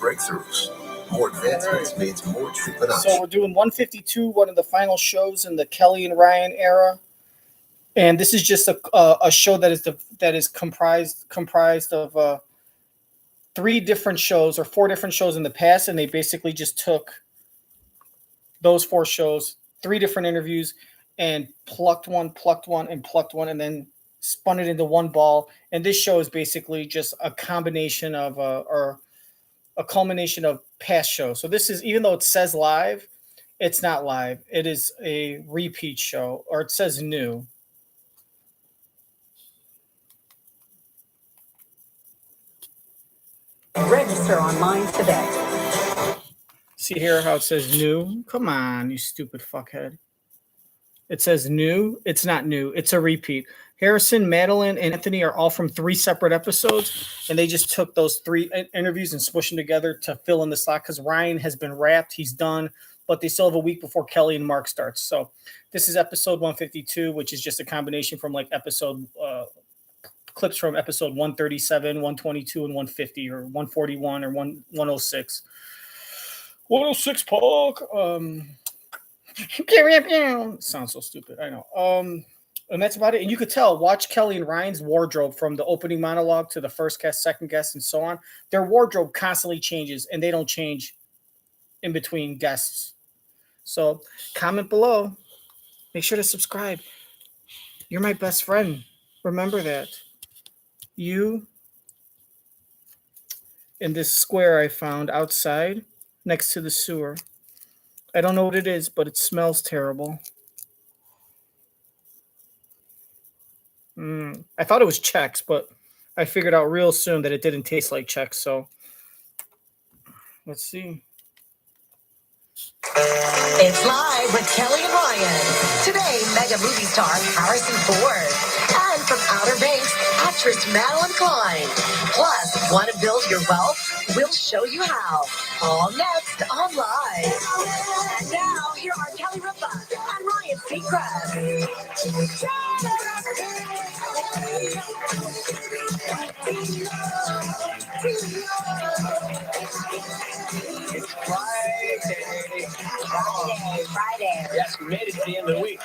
breakthroughs. More advancements means more treatment options. So we're doing 152, one of the final shows in the Kelly and Ryan era. And this is just a show that is comprised of 3 different shows or 4 different shows in the past, and they basically just took those 4 shows, 3 different interviews, and plucked one, and then spun it into one ball. And this show is basically just a combination of or a culmination of past shows. So this is, even though it says live, it's not live. It is a repeat show, or it says new. Register online today. See here how it says new? Come on, you stupid fuckhead. It says new. It's not new. It's a repeat. Harrison, Madelyn, and Anthony are all from 3 separate episodes, and they just took those 3 interviews and smushed them together to fill in the slot because Ryan has been wrapped. He's done, but they still have a week before Kelly and Mark starts. So this is episode 152, which is just a combination from like clips from episode 137, 122, and 150, or 141, or 106. 106, Park. Sounds so stupid. I know. And that's about it. And you could tell, watch Kelly and Ryan's wardrobe from the opening monologue to the first guest, second guest, and so on. Their wardrobe constantly changes, and they don't change in between guests. So comment below. Make sure to subscribe. You're my best friend. Remember that. You in this square I found outside next to the sewer. I don't know what it is, but it smells terrible. I thought it was Chex, but I figured out real soon that it didn't taste like Chex. So let's see. It's live with Kelly and Ryan. Today, mega movie star Harrison Ford. And from Outer Banks, actress Madelyn Cline. Plus, want to build your wealth? We'll show you how. All next on Live. And now, here are Kelly Ripa and Ryan Seacrest. It's Friday. Yes, we made it to the end of the week.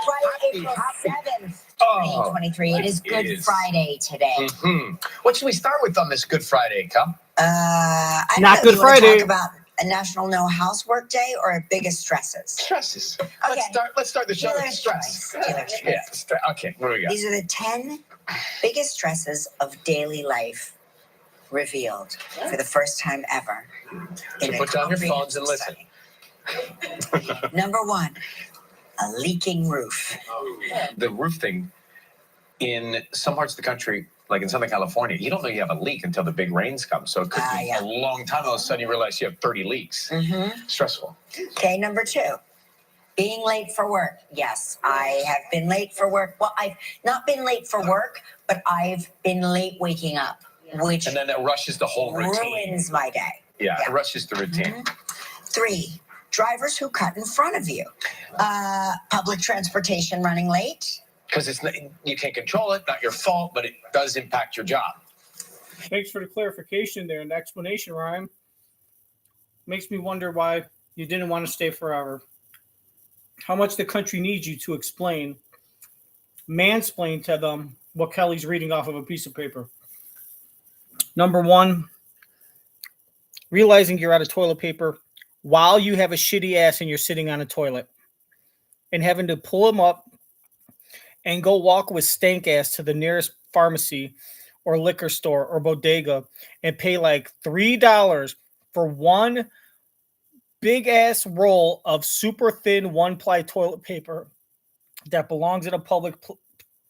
Friday, April 7th, 2023. It is Good Friday today. Mm-hmm. What should we start with on this Good Friday, Cum? I don't Not know. Good You want to Friday. talk about a National No Housework Day or biggest stresses? Stresses. Okay. Let's start the show with Dealer's stress. choice. Dealer's choice. Yeah. Okay. What do we got? These are the 10 biggest stresses of daily life revealed for the first time ever. So put down your phones and listen. Number 1, a leaking roof. The roof thing, in some parts of the country, like in Southern California, you don't know you have a leak until the big rains come. So it could be a long time. All of a sudden, you realize you have 30 leaks. Mm-hmm. Stressful. Okay, number 2, being late for work. Yes, I have been late for work. Well, I've not been late for work, but I've been late waking up, which And then it rushes the whole routine. ruins my day. Yeah, it rushes the routine. Mm-hmm. 3, drivers who cut in front of you. Public transportation running late. Because you can't control it, not your fault, but it does impact your job. Thanks for the clarification there and the explanation, Ryan. Makes me wonder why you didn't want to stay forever. How much the country needs you to mansplain to them what Kelly's reading off of a piece of paper. Number 1, realizing you're out of toilet paper while you have a shitty ass and you're sitting on a toilet and having to pull them up and go walk with stank ass to the nearest pharmacy or liquor store or bodega and pay like $3 for one big ass roll of super thin 1-ply toilet paper that belongs at a public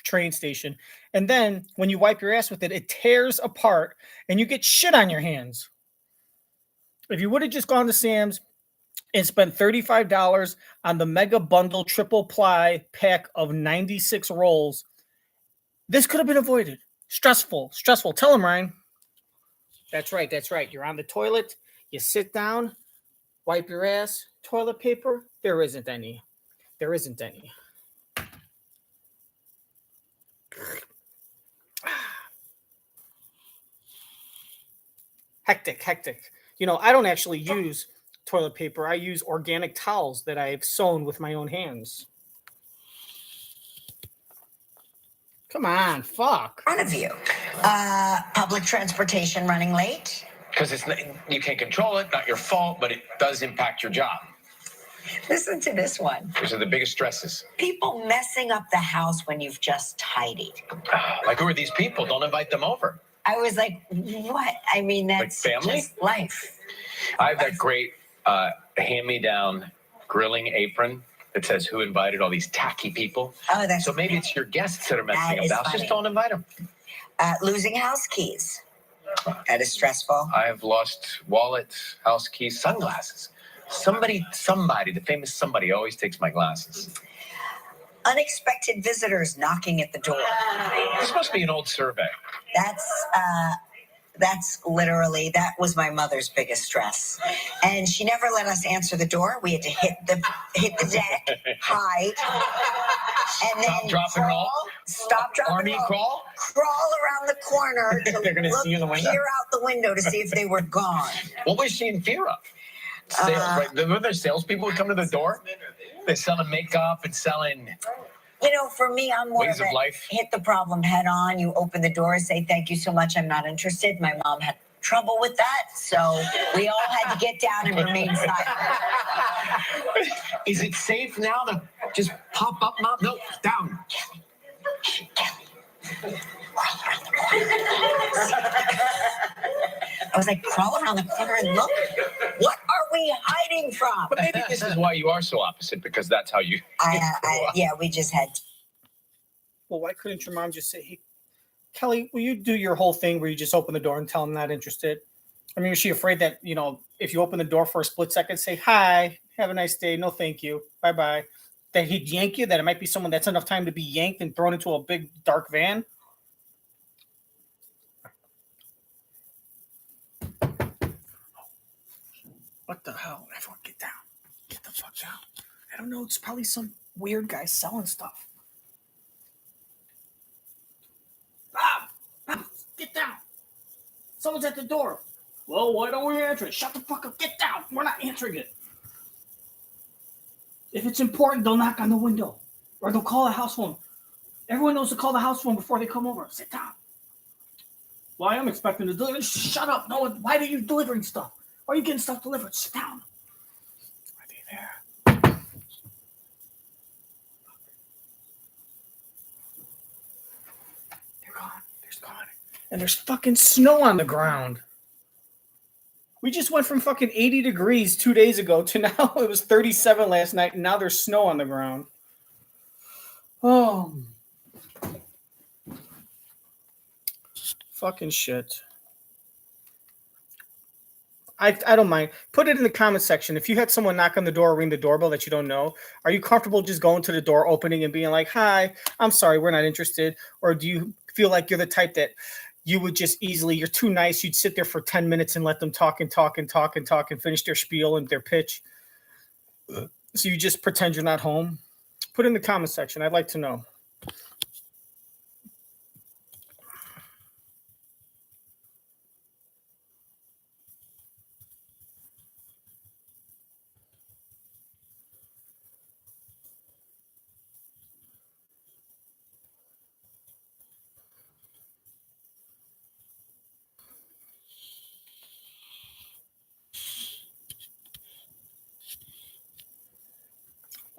train station. And then when you wipe your ass with it, it tears apart and you get shit on your hands. If you would have just gone to Sam's and spent $35 on the mega bundle triple ply pack of 96 rolls, this could have been avoided. Stressful. Tell him, Ryan. That's right. You're on the toilet. You sit down, wipe your ass. Toilet paper? There isn't any. Hectic. I don't actually use toilet paper. I use organic towels that I've sewn with my own hands. Come on, fuck. Front of you. Public transportation running late. Because you can't control it, not your fault, but it does impact your job. Listen to this one. Those are the biggest stresses. People messing up the house when you've just tidied. Like, who are these people? Don't invite them over. I was like, what? I mean, that's Like family? just life. I have that great hand-me-down grilling apron that says who invited all these tacky people. Oh, that's so maybe it's your guests that are messing up is the house. funny. Just don't invite them. Losing house keys. That is stressful. I have lost wallets, house keys, sunglasses. Somebody, the famous somebody always takes my glasses. Unexpected visitors knocking at the door. This must be an old survey. That's literally, that was my mother's biggest stress. And she never let us answer the door. We had to hit the deck, hide, and then drop, and roll. Stop, drop, Army and roll. crawl Around the corner to They're gonna look, see you in the window? peer out the window to see if they were gone. What was she in fear of? Sales, right? Remember their salespeople would come to the door? They're selling makeup and selling For me, I'm more ways of life. Hit the problem head on. You open the door, say, thank you so much, I'm not interested. My mom had trouble with that, so we all had to get down and remain silent. Is it safe now to just pop up, Mom? No, down. I was like, crawl around the corner and look. What are we hiding from? But maybe this is why you are so opposite, because that's how you. We just had. Well, why couldn't your mom just say, hey, Kelly, will you do your whole thing where you just open the door and tell them not interested? I mean, was she afraid that, if you open the door for a split second, say, hi, have a nice day, no thank you, bye-bye, that he'd yank you, that it might be someone that's enough time to be yanked and thrown into a big dark van? What the hell? Everyone get down. Get the fuck down. I don't know. It's probably some weird guy selling stuff. Bob, get down. Someone's at the door. Well, why don't we answer it? Shut the fuck up. Get down. We're not answering it. If it's important, they'll knock on the window. Or they'll call the house phone. Everyone knows to call the house phone before they come over. Sit down. Well, I am expecting to deliver. Shut up. No one. Why are you delivering stuff? Why are you getting stuff delivered? Sit down. Are they there? They're gone. There's gone. And there's fucking snow on the ground. We just went from fucking 80 degrees 2 days ago to now it was 37 last night, and now there's snow on the ground. Oh. Fucking shit. I don't mind. Put it in the comment section. If you had someone knock on the door or ring the doorbell that you don't know, are you comfortable just going to the door, opening and being like, hi, I'm sorry, we're not interested? Or do you feel like you're the type that you would just easily, you're too nice, you'd sit there for 10 minutes and let them talk and finish their spiel and their pitch? So you just pretend you're not home? Put it in the comment section. I'd like to know.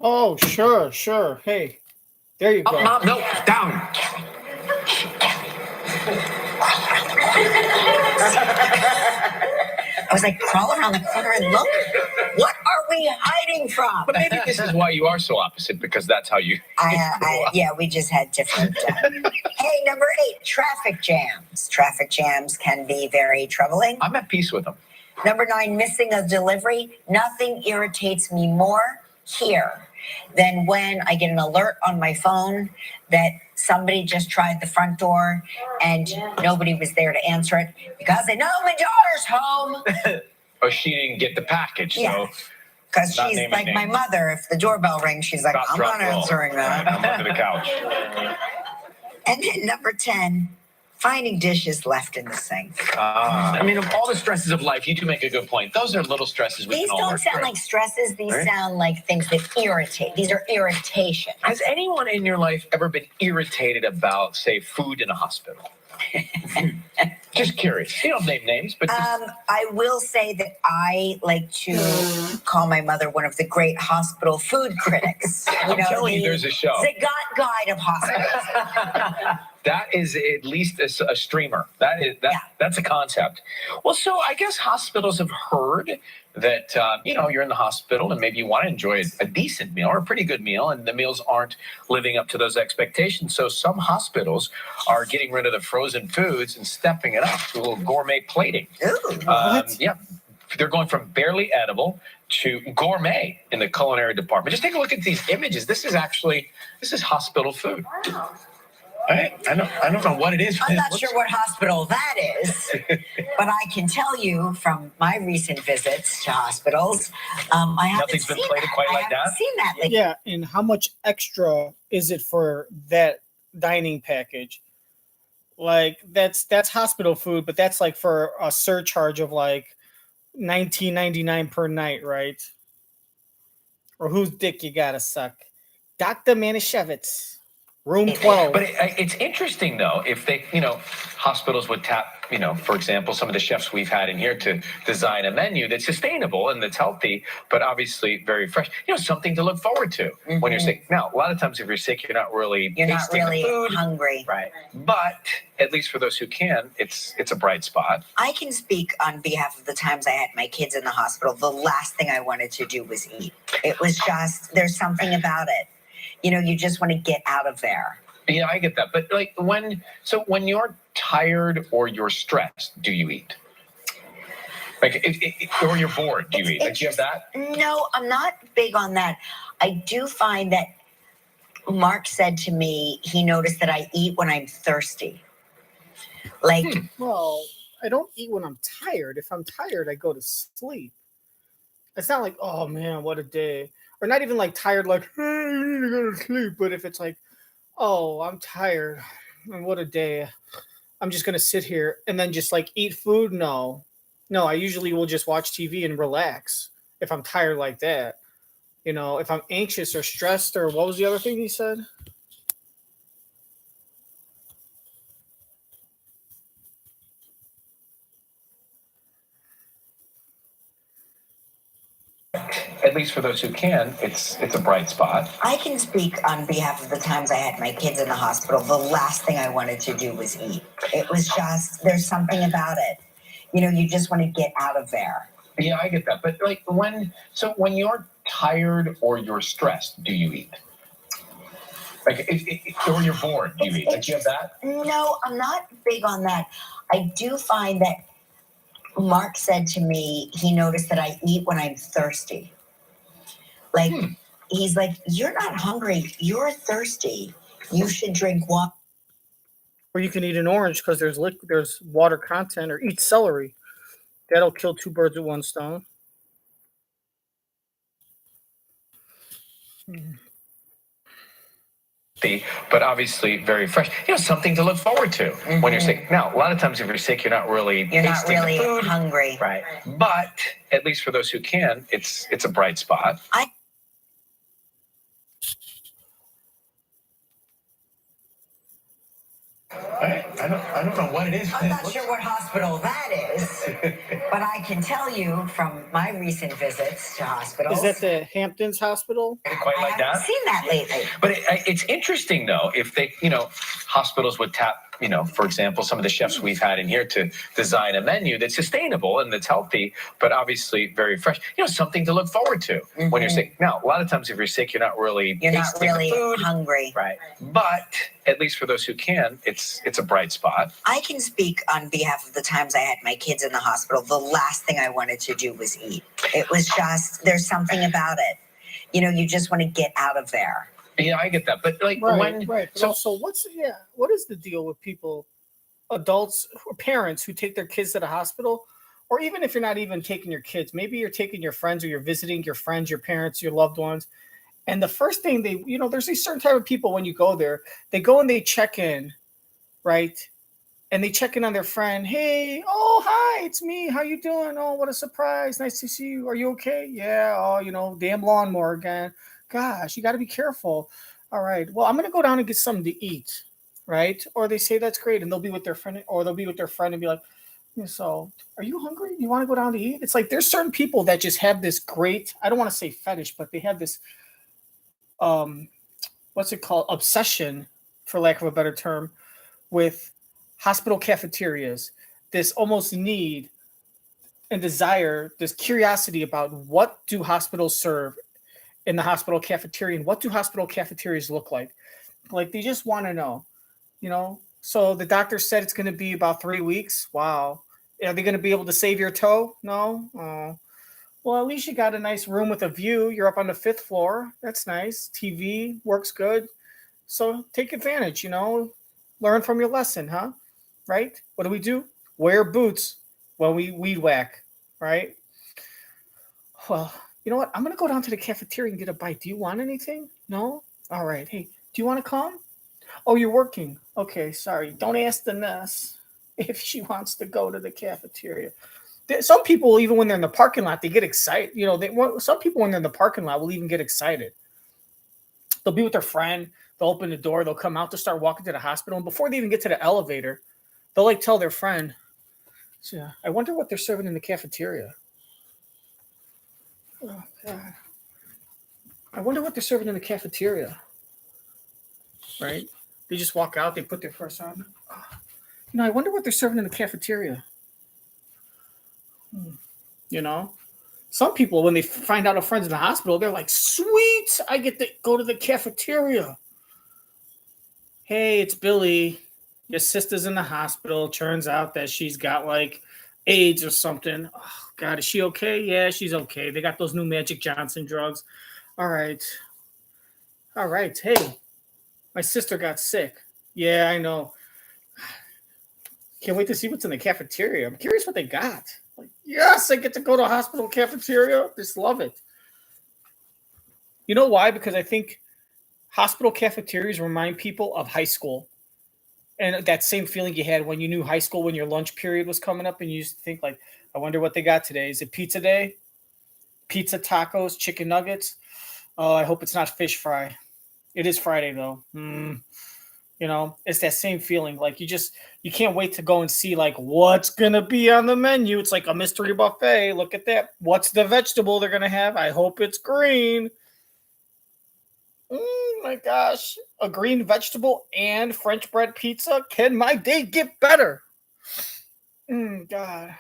Oh, sure. Hey, there you go. Mom, no, down. I was like, crawl around the corner and look. What are we hiding from? But maybe this is why you are so opposite, because that's how you. We just had different. Hey, number 8, traffic jams. Traffic jams can be very troubling. I'm at peace with them. Number 9, missing a delivery. Nothing irritates me more here than when I get an alert on my phone that somebody just tried the front door and nobody was there to answer it because they know my daughter's home. Or she didn't get the package, so. Because she's like my mother. If the doorbell rings, she's like, I'm not answering that. I'm under the couch. And then number 10, Finding dishes left in the sink. I mean, of all the stresses of life, you do make a good point. Those are little stresses we These can all don't work sound through. like stresses. These Right? sound like things that irritate. These are irritations. Has anyone in your life ever been irritated about, say, food in a hospital? Just curious. You don't name names, but I will say that I like to call my mother one of the great hospital food critics. I'm telling you, there's a show. The guide of hospitals. That is at least a streamer. That's a concept. Well, so I guess hospitals have heard that you're in the hospital and maybe you want to enjoy a decent meal or a pretty good meal, and the meals aren't living up to those expectations. So some hospitals are getting rid of the frozen foods and stepping it up to a little gourmet plating. Yeah, they're going from barely edible to gourmet in the culinary department. Just take a look at these images. This is hospital food. Wow. I don't know what it is. I'm not sure what hospital that is, but I can tell you from my recent visits to hospitals, I haven't Nothing's been seen plated that. quite I like haven't that? seen that lately. Yeah, and how much extra is it for that dining package? Like that's hospital food, but that's like for a surcharge of like $19.99 per night, right? Or whose dick you gotta suck? Dr. Manischewitz, room 12. But it's interesting, though, if they, hospitals would tap, for example, some of the chefs we've had in here to design a menu that's sustainable and that's healthy, but obviously very fresh. Something to look forward to when you're sick. Now, a lot of times if you're sick, you're not really tasting the food. Hungry. Right. But at least for those who can, it's a bright spot. I can speak on behalf of the times I had my kids in the hospital. The last thing I wanted to do was eat. It was just, there's something about it. You just want to get out of there. Yeah, I get that. But when you're tired or you're stressed, do you eat? Or you're bored, do you eat? Do you have that? No, I'm not big on that. I do find that Mark said to me, he noticed that I eat when I'm thirsty. Well, I don't eat when I'm tired. If I'm tired, I go to sleep. It's not like, oh man, what a day. Or not even like tired, like, hey, I need to go to sleep. But if it's like, oh, I'm tired, and what a day, I'm just going to sit here and then just like eat food. No, I usually will just watch TV and relax if I'm tired like that. If I'm anxious or stressed, or what was the other thing he said? At least for those who can, it's a bright spot. I can speak on behalf of the times I had my kids in the hospital. The last thing I wanted to do was eat. It was just, there's something about it. You just want to get out of there. Yeah, I get that. But when you're tired or you're stressed, do you eat? Or you're bored, do you eat? Do you have that? No, I'm not big on that. I do find that Mark said to me, he noticed that I eat when I'm thirsty. He's like, you're not hungry, you're thirsty. You should drink water. Or you can eat an orange because there's water content, or eat celery. That'll kill two birds with one stone. But obviously very fresh. Something to look forward to when you're sick. Now, a lot of times if you're sick, you're not really tasting the food. Hungry. Right. But at least for those who can, it's a bright spot. I don't know what it is. I'm not sure what hospital that is, but I can tell you from my recent visits to hospitals. Is that the Hamptons Hospital? Quite like that. I haven't seen that lately. But it's interesting, though, if they, hospitals would tap, for example, some of the chefs we've had in here to design a menu that's sustainable and that's healthy, but obviously very fresh. Something to look forward to when you're sick. Now, a lot of times if you're sick, you're not really tasting the food. Hungry. Right. But at least for those who can, it's a bright spot. I can speak on behalf of the times I had my kids in the hospital. The last thing I wanted to do was eat. It was just, there's something about it. You just want to get out of there. Yeah, I get that. But Right. So also, what is the deal with people, adults or parents who take their kids to the hospital? Or even if you're not even taking your kids, maybe you're taking your friends, or you're visiting your friends, your parents, your loved ones. And the first thing there's these certain type of people when you go there, they go and they check in, right? and they check in on their friend. Hey, oh, hi, it's me. How you doing? Oh, what a surprise. Nice to see you. Are you okay? Yeah. Oh, damn lawnmower again. Gosh, you got to be careful. All right. Well, I'm going to go down and get something to eat. Right. Or they say that's great. And they'll be with their friend, or they'll be with their friend and be like, so are you hungry? You want to go down to eat? It's like there's certain people that just have this great, I don't want to say fetish, but they have this, what's it called? Obsession, for lack of a better term, with hospital cafeterias, this almost need and desire, this curiosity about what do hospitals serve in the hospital cafeteria and what do hospital cafeterias look like. Like they just want to know. So the doctor said it's going to be about 3 weeks. Wow. Are they going to be able to save your toe? No. Oh. Well, at least you got a nice room with a view. You're up on the 5th floor. That's nice. TV works good. So take advantage, learn from your lesson, huh? Right? What do? Wear boots when we weed whack, right? Well, you know what? I'm going to go down to the cafeteria and get a bite. Do you want anything? No? All right. Hey, do you want to come? Oh, you're working. Okay, sorry. Don't ask the nurse if she wants to go to the cafeteria. Some people, even when they're in the parking lot, they get excited. Some people, when they're in the parking lot, will even get excited. They'll be with their friend. They'll open the door. They'll come out to start walking to the hospital. And before they even get to the elevator, they'll tell their friend, I wonder what they're serving in the cafeteria. Oh, God. I wonder what they're serving in the cafeteria. Right? They just walk out. They put their purse on. I wonder what they're serving in the cafeteria. Some people, when they find out a friend's in the hospital, they're like, sweet, I get to go to the cafeteria. Hey, it's Billy. Your sister's in the hospital. Turns out that she's got AIDS or something. Oh, God, is she okay? Yeah, she's okay. They got those new Magic Johnson drugs. All right. Hey, my sister got sick. Yeah, I know. Can't wait to see what's in the cafeteria. I'm curious what they got. Yes, I get to go to a hospital cafeteria. Just love it. You know why? Because I think hospital cafeterias remind people of high school. And that same feeling you had when you knew high school, when your lunch period was coming up and you used to think I wonder what they got today. Is it pizza day? Pizza, tacos, chicken nuggets? Oh, I hope it's not fish fry. It is Friday though. It's that same feeling. You can't wait to go and see what's going to be on the menu. It's like a mystery buffet. Look at that. What's the vegetable they're going to have? I hope it's green. My gosh. A green vegetable and French bread pizza. Can my day get better? God.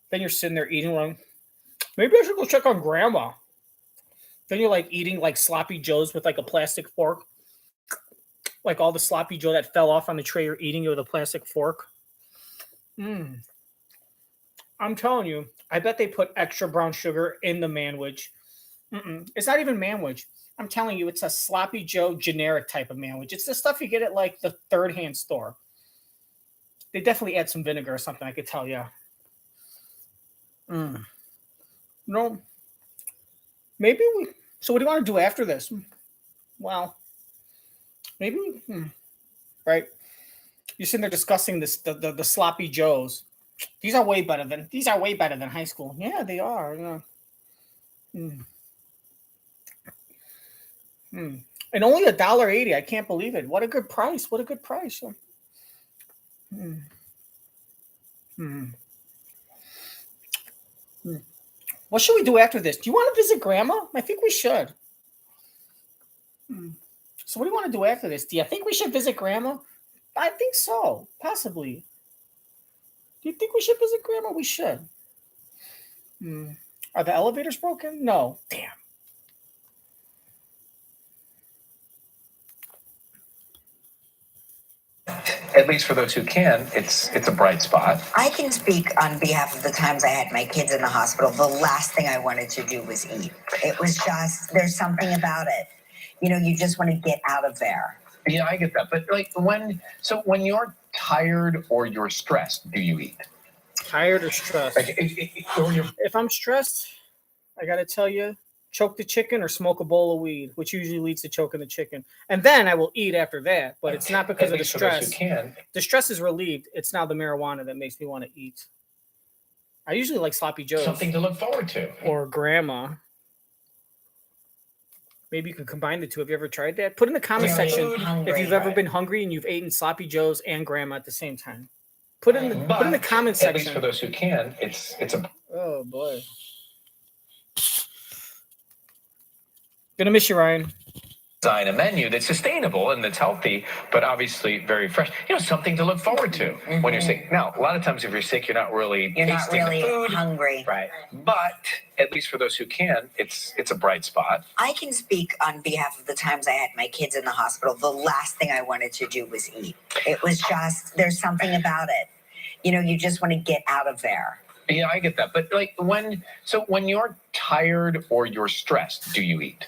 Then you're sitting there eating maybe I should go check on grandma. Then you're eating sloppy joes with a plastic fork. All the sloppy joe that fell off on the tray, you're eating it with a plastic fork. I'm telling you, I bet they put extra brown sugar in the manwich. It's not even manwich. I'm telling you, it's a sloppy joe generic type of manwich. It's the stuff you get at the third-hand store. They definitely add some vinegar or something, I could tell you. No. Maybe so what do you want to do after this? Well, maybe right. You're sitting there discussing the sloppy joes. These are way better than high school. Yeah, they are. Yeah. And only $1.80. I can't believe it. What a good price. What should we do after this? Do you want to visit grandma? I think we should. So what do you want to do after this? Do you think we should visit grandma? I think so. Possibly. Do you think we should visit grandma? We should. Are the elevators broken? No. Damn. At least for those who can, it's a bright spot. I can speak on behalf of the times I had my kids in the hospital. The last thing I wanted to do was eat. It was just, there's something about it. You just want to get out of there. Yeah, I get that. But when you're tired or you're stressed, do you eat? Tired or stressed? Or if I'm stressed, I got to tell you, choke the chicken or smoke a bowl of weed, which usually leads to choking the chicken. And then I will eat after that, but it's not because of the least for those who stress. can. The stress is relieved. It's now the marijuana that makes me want to eat. I usually like sloppy joes. Something to look forward to. Or grandma. Maybe you can combine the two. Have you ever tried that? Put in the comment section if you've ever been hungry and you've eaten sloppy joes and grandma at the same time. Put in the comment section. At least for those who can, it's a. Oh boy. Gonna miss you, Ryan. Design a menu that's sustainable and that's healthy, but obviously very fresh. Something to look forward to when you're sick. Now, a lot of times if you're sick, you're not really hungry. Right. But at least for those who can, it's a bright spot. I can speak on behalf of the times I had my kids in the hospital. The last thing I wanted to do was eat. It was just, there's something about it. You just want to get out of there. Yeah, I get that. But when you're tired or you're stressed, do you eat?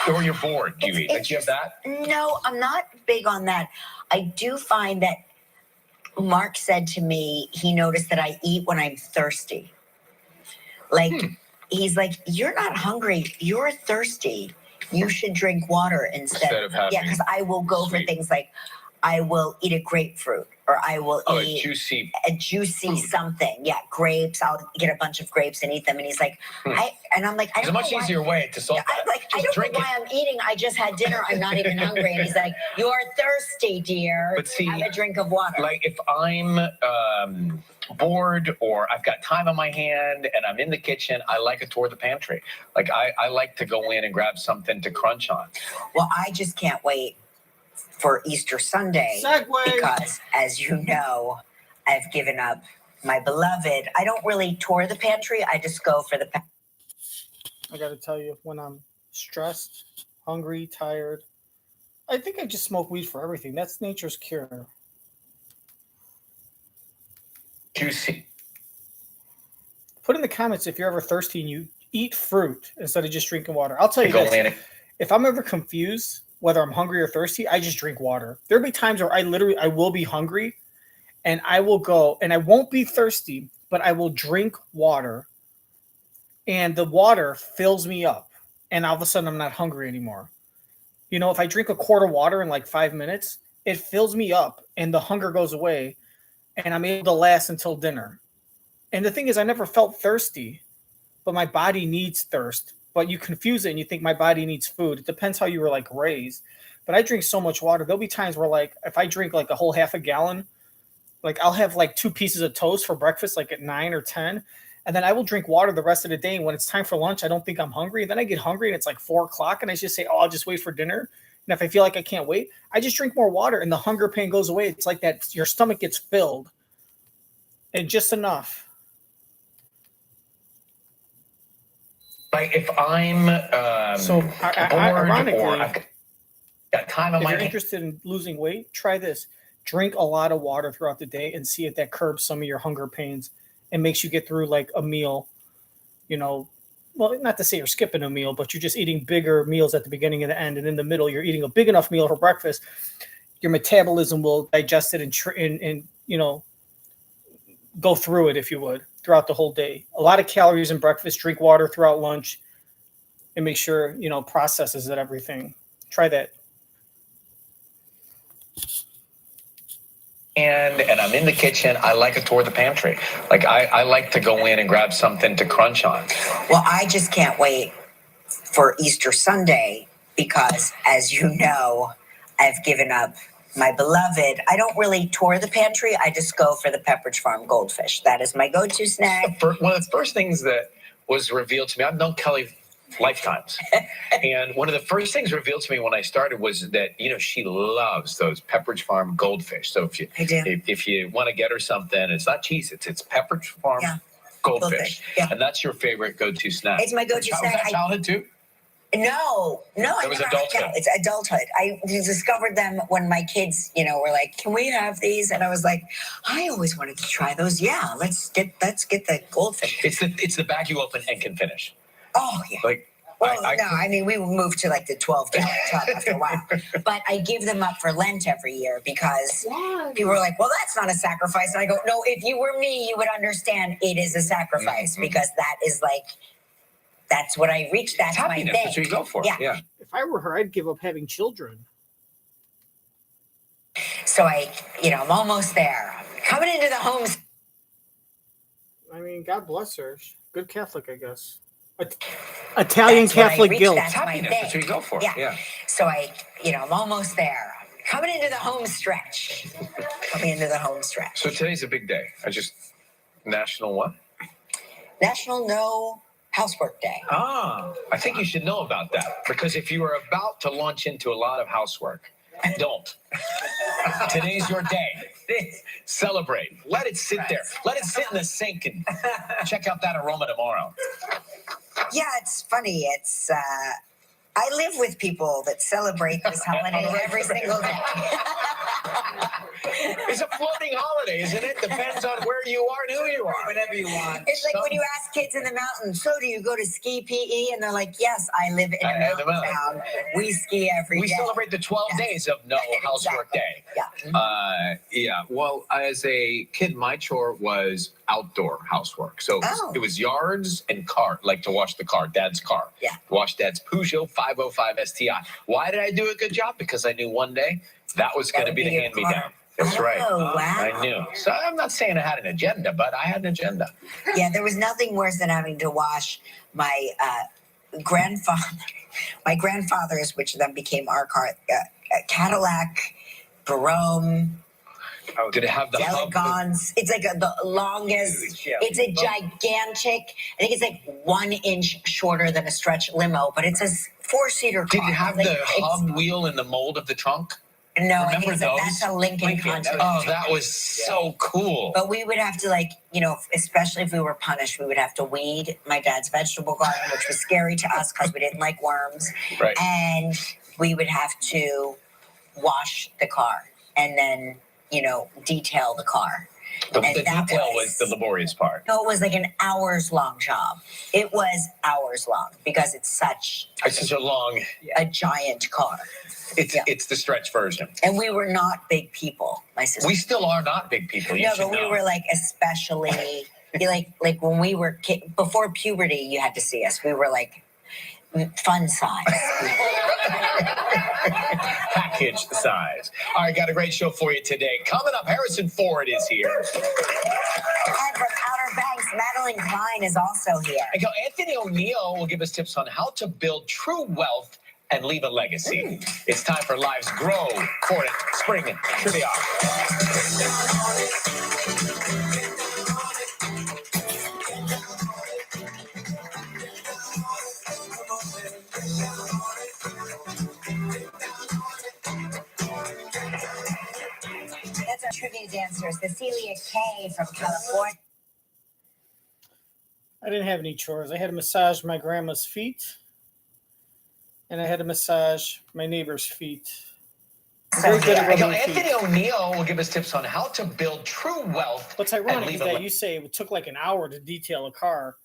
Or you're bored, do you eat? Do you have that? No, I'm not big on that. I do find that Mark said to me, he noticed that I eat when I'm thirsty. He's like, you're not hungry, you're thirsty. You should drink water instead of having because I will go for things like I will eat a grapefruit or I will eat a juicy something. Yeah, grapes. I'll get a bunch of grapes and eat them. And he's like, I'm like, there's a much easier way to solve that. I'm like, I don't know why I'm eating. I just had dinner. I'm not even hungry. And he's like, you're thirsty, dear. But see, have a drink of water. If I'm bored or I've got time on my hand and I'm in the kitchen, I like a tour of the pantry. I like to go in and grab something to crunch on. Well, I just can't wait for Easter Sunday because, as you know, I've given up my beloved. I don't really tour the pantry. I just go for the pantry. I got to tell you, when I'm stressed, hungry, tired, I think I just smoke weed for everything. That's nature's cure. Juicy. Put in the comments if you're ever thirsty and you eat fruit instead of just drinking water. I'll tell you this. If I'm ever confused whether I'm hungry or thirsty, I just drink water. There'll be times where I will be hungry and I will go and I won't be thirsty, but I will drink water and the water fills me up and all of a sudden I'm not hungry anymore. If I drink a quart of water in 5 minutes, it fills me up and the hunger goes away and I'm able to last until dinner. And the thing is, I never felt thirsty, but my body needs thirst. But you confuse it and you think my body needs food. It depends how you were raised. But I drink so much water. There'll be times where if I drink a whole half a gallon, I'll have 2 pieces of toast for breakfast at 9 or 10. And then I will drink water the rest of the day. And when it's time for lunch, I don't think I'm hungry. And then I get hungry and it's 4 o'clock and I just say, I'll just wait for dinner. And if I feel like I can't wait, I just drink more water and the hunger pain goes away. It's like that. Your stomach gets filled and just enough. If I'm ironically, bored or I've got time on my hand. If you're hand. interested in losing weight, try this. Drink a lot of water throughout the day and see if that curbs some of your hunger pains and makes you get through a meal. Well, not to say you're skipping a meal, but you're just eating bigger meals at the beginning and the end. And in the middle, you're eating a big enough meal for breakfast. Your metabolism will digest it and go through it, if you would, throughout the whole day. A lot of calories in breakfast, drink water throughout lunch, and make sure, processes and everything. Try that. And I'm in the kitchen, I like a tour of the pantry. I like to go in and grab something to crunch on. Well, I just can't wait for Easter Sunday because, as you know, I've given up my beloved. I don't really tour the pantry. I just go for the Pepperidge Farm goldfish. That is my go-to snack. One of the first things that was revealed to me, I've known Kelly lifetimes. And one of the first things revealed to me when I started was that, she loves those Pepperidge Farm goldfish. So if you want to get her something, it's not cheese, it's Pepperidge Farm goldfish. Yeah. And that's your favorite go-to snack. It's my go-to snack. Was that childhood too? No. It was adulthood. It's adulthood. I discovered them when my kids, were like, "Can we have these?" And I was like, "I always wanted to try those. Yeah, let's get the goldfish." It's the bag you open and can finish. Oh yeah. We moved to the 12-gallon tub after a while. But I give them up for Lent every year because people are like, "Well, that's not a sacrifice." And I go, "No, if you were me, you would understand it is a sacrifice because that is that's what I reached. That's my happiness. thing. That's what you go for. Yeah. If I were her, I'd give up having children. So I'm almost there. I'm coming into the homes. I mean, God bless her. Good Catholic, I guess. Italian That's what I Catholic reached. guilt. That's my Happiness. thing. That's what you go for. Yeah. So I'm almost there. I'm coming into the home stretch. Coming into the home stretch. So today's a big day. National what? National No Housework Day. I think you should know about that, because if you are about to launch into a lot of housework, don't. Today's your day. Celebrate. Let it sit there. Let it sit in the sink and check out that aroma tomorrow. Yeah, it's funny. It's I live with people that celebrate this holiday every single day. It's a floating holiday, isn't it? Depends on where you are and who you are. Whatever you want. It's like when you ask kids in the mountains, so do you go to ski PE? And they're like, yes, I live in a mountain town. We ski every day. We celebrate the 12 days of No Housework Day. Yeah. Well, as a kid, my chore was outdoor housework. So it was yards and car, like to wash the car, Dad's car. Yeah. Wash Dad's Peugeot 505 STI. Why did I do a good job? Because I knew one day that was going to be the hand-me-down. That's right. Oh, wow. I knew. So I'm not saying I had an agenda, but I had an agenda. Yeah, there was nothing worse than having to wash my grandfather's, which then became our car, Cadillac, Barome. Oh, did it have the Delegons? It's like the longest. Huge, yeah. It's a gigantic. I think it's like 1 inch shorter than a stretch limo, but it's a 4-seater car. Did it have the hub wheel in the mold of the trunk? No, I Remember think those? that's a Lincoln Continental. Oh, that was so cool. But we would have to, especially if we were punished, we would have to weed my dad's vegetable garden, which was scary to us because we didn't like worms. Right. And we would have to wash the car and then, detail the car. The detail was the laborious part. No, it was like an hours-long job. It was hours long because it's such a giant car. It's the stretch version. And we were not big people, my sister. We still are not big people. No, but we were especially like when we were before puberty. You had to see us. We were fun size. Package size. All right, got a great show for you today. Coming up, Harrison Ford is here. And from Outer Banks, Madelyn Cline is also here. And Anthony O'Neill will give us tips on how to build true wealth and leave a legacy. It's time for Lives Grow for Spring Trivia. That's our trivia dancer, Cecilia K. from California. I didn't have any chores. I had to massage my grandma's feet, and I had to massage my neighbor's feet. Anthony O'Neill will give us tips on how to build true wealth. What's ironic is that you say it took like an hour to detail a car.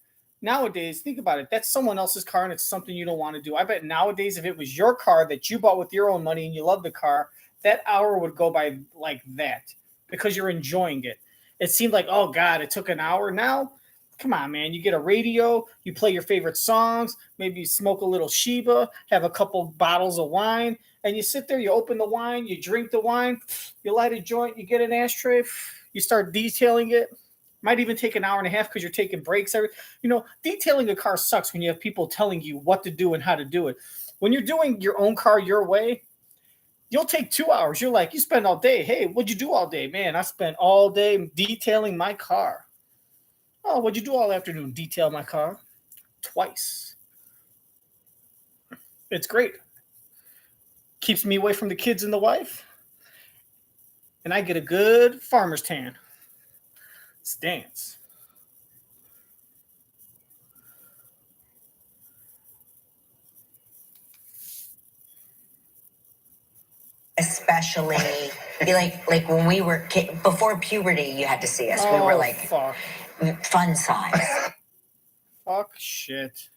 Nowadays, think about it. That's someone else's car, and it's something you don't want to do. I bet nowadays, if it was your car that you bought with your own money and you love the car, that hour would go by like that because you're enjoying it. It seemed like, oh, God, it took an hour. Now, come on, man. You get a radio, you play your favorite songs, maybe you smoke a little Sheba, have a couple bottles of wine, and you sit there, you open the wine, you drink the wine, you light a joint, you get an ashtray, you start detailing it. Might even take an hour and a half because you're taking breaks. Detailing a car sucks when you have people telling you what to do and how to do it. When you're doing your own car your way, you'll take 2 hours. You're like, you spend all day. Hey, what'd you do all day? Man, I spent all day detailing my car. Oh, what'd you do all afternoon? Detail my car? Twice. It's great. Keeps me away from the kids and the wife. And I get a good farmer's tan. Let's dance. Especially like when we were before puberty, you had to see us. We were fun size. Fuck shit.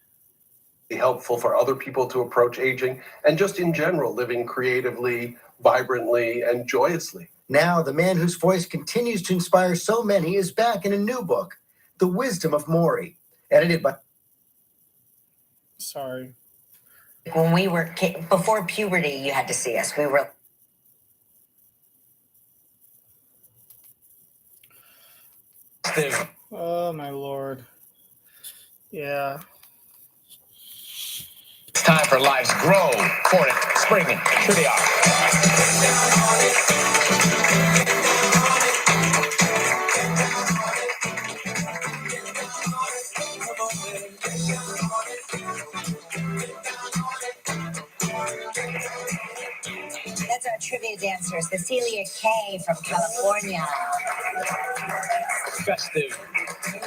Helpful for other people to approach aging and just in general living creatively, vibrantly, and joyously. Now, the man whose voice continues to inspire so many is back in a new book, The Wisdom of Maury, edited by Sorry. When we were before puberty, you had to see us. We were. Oh my lord. Yeah. It's time for Life's Grow for it. Spring Trivia. That's our trivia dancer, Cecilia K from California. Festive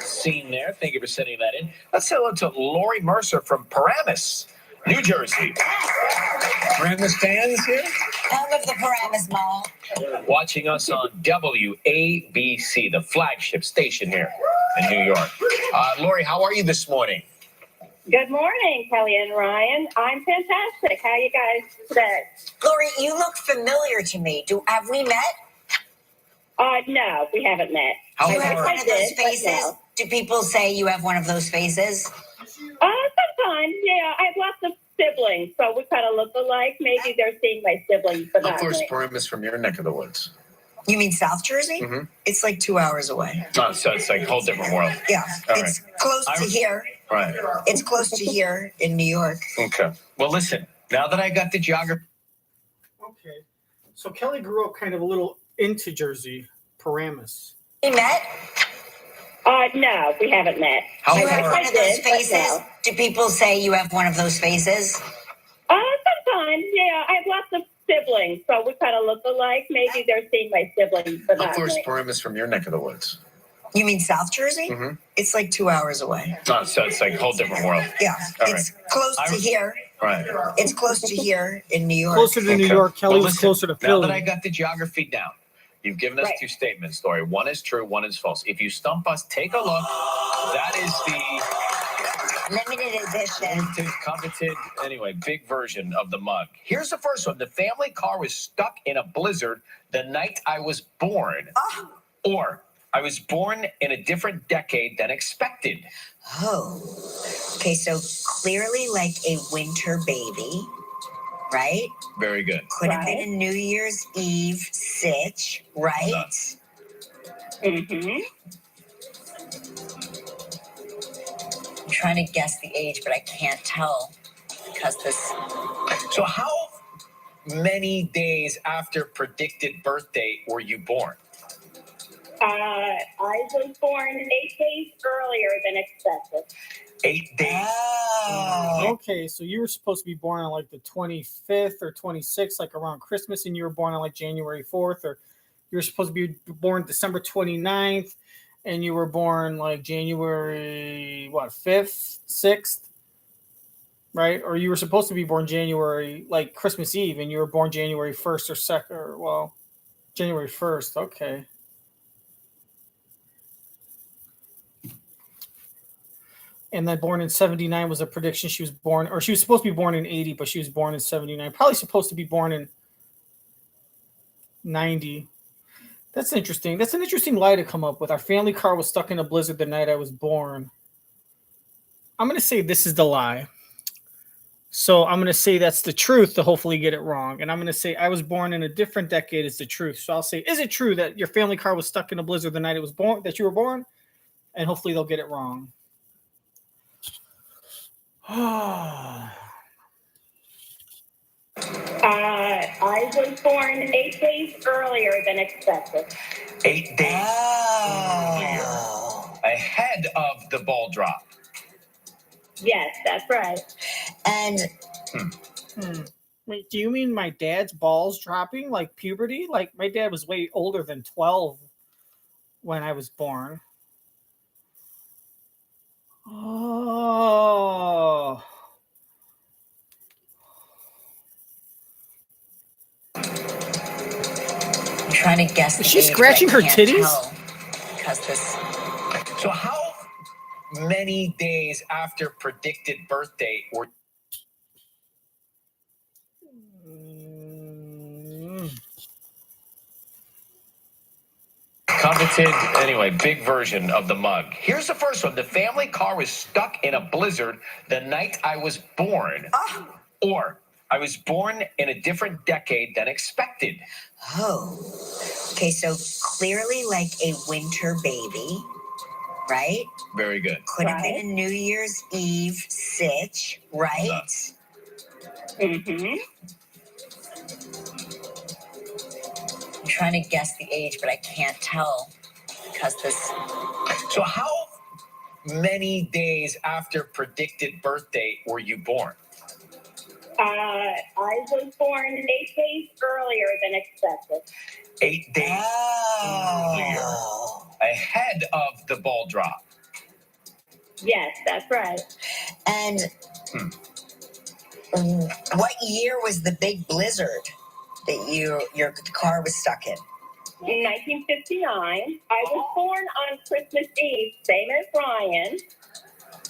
scene there. Thank you for sending that in. Let's say hello to Lori Mercer from Paramus, New Jersey. Paramus fans here? Home of the Paramus Mall. Watching us on WABC, the flagship station here in New York. Lori, how are you this morning? Good morning, Kelly and Ryan. I'm fantastic. How are you guys today? Lori, you look familiar to me. Have we met? No, we haven't met. Do you have far- one of those did, but faces? no. Do people say you have one of those faces? Sometimes, yeah. I have lots of siblings, so we kind of look alike. Maybe they're seeing my siblings, but How not far is me. Paramus from your neck of the woods? You mean South Jersey? Mhm. It's like 2 hours away. Oh, so it's like a whole different world. Yeah, All it's close to here. Right. It's close to here in New York. Okay. Well, listen, now that I got the geography. Okay. So Kelly grew up kind of a little into Jersey, Paramus. We met? No, we haven't met. How Do you have far- one I of those did, but faces? no. Do people say you have one of those faces? Sometimes, yeah. I have lots of siblings, so we kind of look alike. Maybe they're seeing my siblings, but How not far is me. Paramus from your neck of the woods? You mean South Jersey? Mhm. It's like 2 hours away. Oh, so it's like a whole different world. Yeah, All it's close to here. Right. It's close to here in New York. Closer to New York. Kelly Well, was listen, closer to Now Philly. that I got the geography down, you've given us Right. two statements, Lori. One is true, one is false. If you stump us, take a look. That is the Limited edition. coveted, anyway, big version of the mug. Here's the first one. The family car was stuck in a blizzard the night I was born. Oh. Or I was born in a different decade than expected. Oh. Okay, so clearly like a winter baby, right? Very good. Could have been Right. a New Year's Eve sitch, right? Mm-hmm. I'm trying to guess the age, but I can't tell because this. So how many days after predicted birth date were you born? I was born 8 days earlier than expected. 8 days. Oh. Okay, so you were supposed to be born on like the 25th or 26th, like around Christmas, and you were born on like January 4th, or you were supposed to be born December 29th, and you were born like January, 5th, 6th, right? Or you were supposed to be born January, like Christmas Eve, and you were born January 1st or 2nd, or January 1st, okay. And then born in 79 was a prediction. She was born, or she was supposed to be born in 80, but she was born in 79. Probably supposed to be born in 90. That's interesting. That's an interesting lie to come up with. Our family car was stuck in a blizzard the night I was born. I'm going to say this is the lie. So I'm going to say that's the truth to hopefully get it wrong. And I'm going to say I was born in a different decade is the truth. So I'll say, is it true that your family car was stuck in a blizzard the night it was born, that you were born? And hopefully they'll get it wrong. I was born 8 days earlier than expected. 8 days Oh. ahead of the ball drop. Yes, that's right. And Wait, do you mean my dad's balls dropping like puberty? Like my dad was way older than 12 when I was born. Oh. I'm trying to guess. Is she scratching her titties? Because this. So how many days after predicted birth date were Coveted, anyway, big version of the mug. Here's the first one. The family car was stuck in a blizzard the night I was born. Or I was born in a different decade than expected. Oh, okay. So clearly, like a winter baby, right? Very good. Could have been a New Year's Eve sitch, right? Mm-hmm. I'm trying to guess the age, but I can't tell because this. So how many days after predicted birth date were you born? I was born 8 days earlier than expected. 8 days Oh. ahead of the ball drop. Yes, that's right. And what year was the big blizzard that your car was stuck in? In 1959, I was born on Christmas Eve, same as Ryan,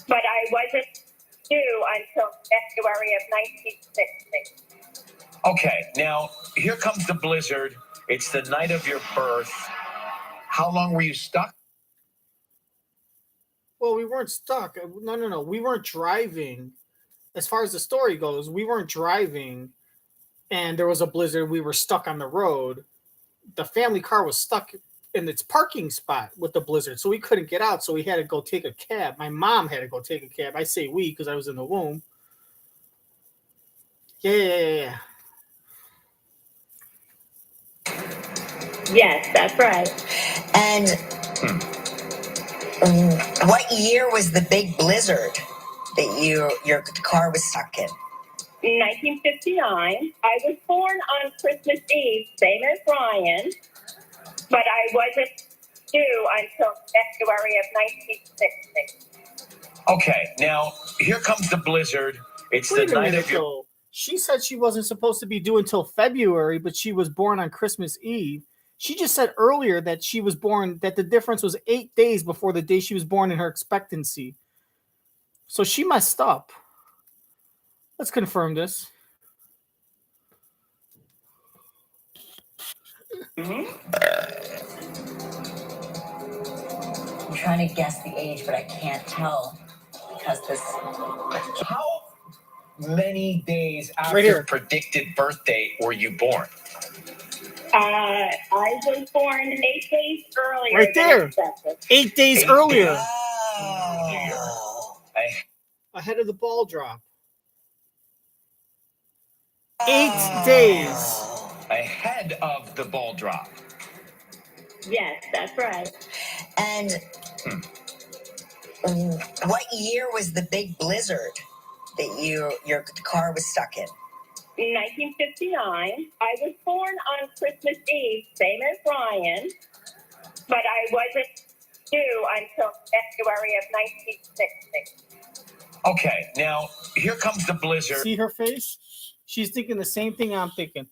but I wasn't due until February of 1960. Okay, now here comes the blizzard. It's the night of your birth. How long were you stuck? Well, we weren't stuck. No. We weren't driving. As far as the story goes, we weren't driving and there was a blizzard. We were stuck on the road. The family car was stuck in its parking spot with the blizzard. So we couldn't get out. So we had to go take a cab. My mom had to go take a cab. I say we because I was in the womb. Yeah. Yes, that's right. And what year was the big blizzard that your car was stuck in? In 1959, I was born on Christmas Eve, same as Ryan, but I wasn't due until February of 1960. Okay, now here comes the blizzard. It's Wait the a night minute, of your. though. She said she wasn't supposed to be due until February, but she was born on Christmas Eve. She just said earlier that she was born, that the difference was 8 days before the day she was born in her expectancy. So she messed up. Let's confirm this. I'm trying to guess the age, but I can't tell because this. How many days after Right here. predicted birth date were you born? I was born 8 days earlier Right than there. expected. 8 days 8 earlier, Oh. ahead of the ball drop. 8 days. Ahead of the ball drop. Yes, that's right. And what year was the big blizzard that your car was stuck in? In 1959, I was born on Christmas Eve, same as Ryan, but I wasn't due until February of 1960. Okay, now here comes the blizzard. See her face? She's thinking the same thing I'm thinking.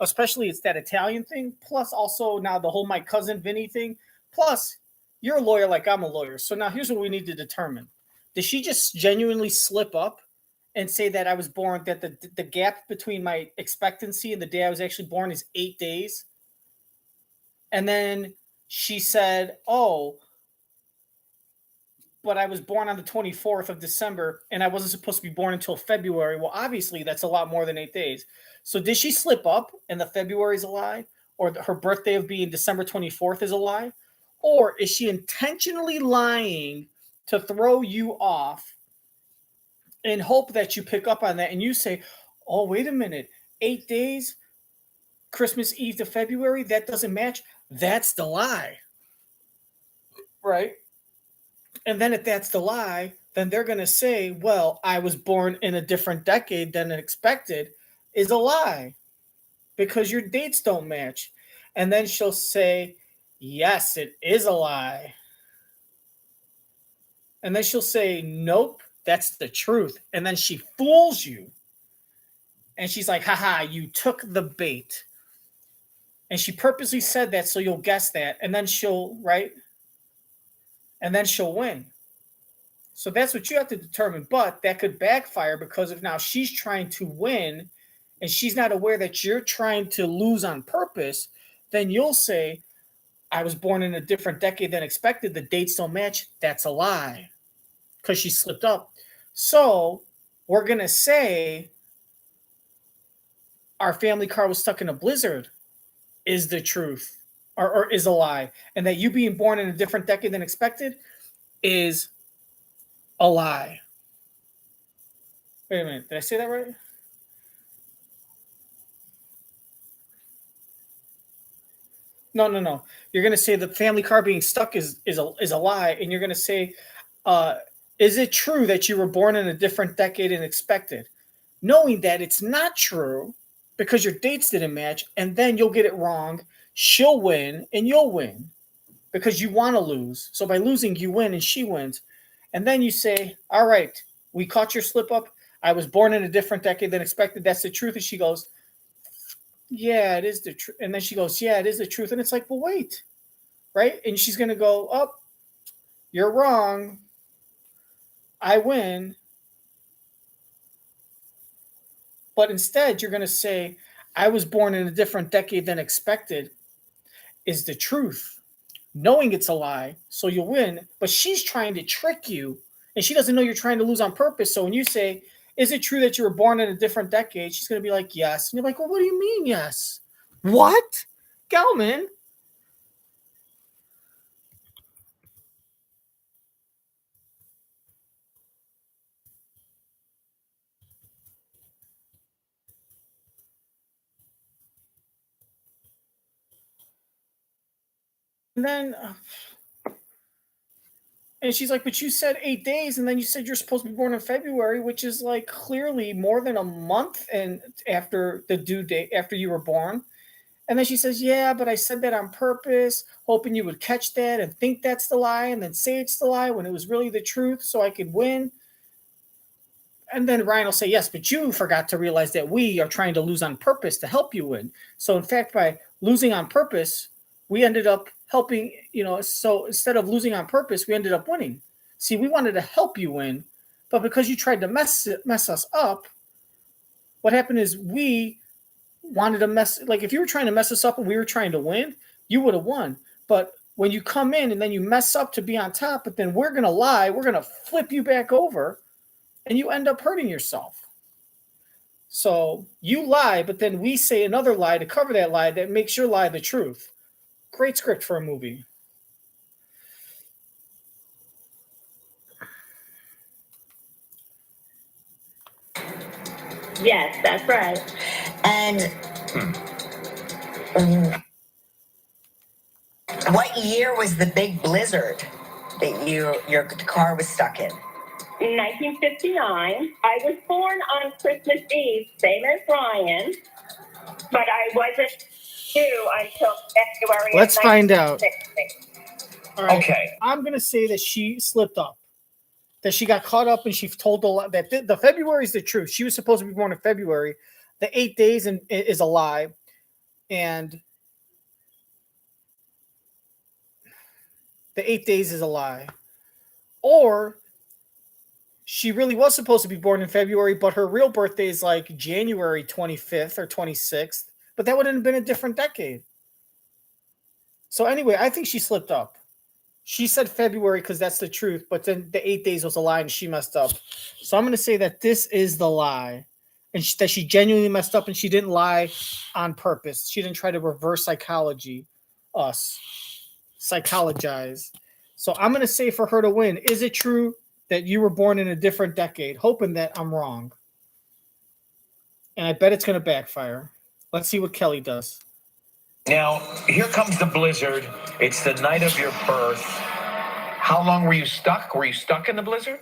Especially it's that Italian thing. Plus also now the whole my cousin Vinny thing. Plus you're a lawyer like I'm a lawyer. So now here's what we need to determine. Did she just genuinely slip up and say that I was born, that the gap between my expectancy and the day I was actually born is 8 days? And then she said, oh, but I was born on the 24th of December and I wasn't supposed to be born until February. Well, obviously that's a lot more than 8 days. So did she slip up and the February is a lie? Or her birthday of being December 24th is a lie? Or is she intentionally lying to throw you off and hope that you pick up on that and you say, oh, wait a minute, 8 days, Christmas Eve to February, that doesn't match? That's the lie. Right? And then if that's the lie, then they're going to say, well, I was born in a different decade than expected is a lie because your dates don't match. And then she'll say, yes, it is a lie. And then she'll say, nope, that's the truth. And then she fools you. And she's like, haha, you took the bait. And she purposely said that so you'll guess that. And then she'll, right? And then she'll win. So that's what you have to determine. But that could backfire because if now she's trying to win and she's not aware that you're trying to lose on purpose, then you'll say, I was born in a different decade than expected. The dates don't match. That's a lie because she slipped up. So we're going to say our family car was stuck in a blizzard is the truth or is a lie. And that you being born in a different decade than expected is a lie. Wait a minute. Did I say that right? No. You're going to say the family car being stuck is a lie. And you're going to say, is it true that you were born in a different decade than expected? Knowing that it's not true because your dates didn't match, and then you'll get it wrong. She'll win and you'll win because you want to lose. So by losing, you win and she wins. And then you say, all right, we caught your slip up. I was born in a different decade than expected. That's the truth. And she goes, yeah, it is the truth. And then she goes, yeah, it is the truth. And it's like, well, wait, right? And she's going to go, oh, you're wrong. I win. But instead, you're going to say, I was born in a different decade than expected is the truth, knowing it's a lie, so you'll win. But she's trying to trick you, and she doesn't know you're trying to lose on purpose. So when you say, is it true that you were born in a different decade? She's going to be like, yes. And you're like, well, what do you mean, yes? What? Gelman? And then, and she's like, but you said 8 days, and then you said you're supposed to be born in February, which is like clearly more than a month and after the due date, after you were born. And then she says, yeah, but I said that on purpose, hoping you would catch that and think that's the lie and then say it's the lie when it was really the truth so I could win. And then Ryan will say, yes, but you forgot to realize that we are trying to lose on purpose to help you win. So in fact, by losing on purpose, we ended up helping, so instead of losing on purpose, we ended up winning. See, we wanted to help you win, but because you tried to mess us up, what happened is we wanted to like if you were trying to mess us up and we were trying to win, you would have won. But when you come in and then you mess up to be on top, but then we're going to lie, we're going to flip you back over and you end up hurting yourself. So you lie, but then we say another lie to cover that lie that makes your lie the truth. Great script for a movie. Yes, that's right. And what year was the big blizzard that your car was stuck in? In 1959, I was born on Christmas Eve, same as Ryan, but I wasn't due until February. Let's of find out. 1960. All right. Okay. I'm going to say that she slipped up, that she got caught up and she told that the February is the truth. She was supposed to be born in February. The 8 days is a lie. And the 8 days is a lie. Or she really was supposed to be born in February, but her real birthday is like January 25th or 26th. But that would have been a different decade. So anyway, I think she slipped up. She said February because that's the truth, but then the 8 days was a lie and she messed up. So I'm going to say that this is the lie and that she genuinely messed up and she didn't lie on purpose. She didn't try to reverse psychologize. So I'm going to say for her to win, is it true that you were born in a different decade? Hoping that I'm wrong. And I bet it's going to backfire. Let's see what Kelly does. Now, here comes the blizzard. It's the night of your birth. How long were you stuck? Were you stuck in the blizzard?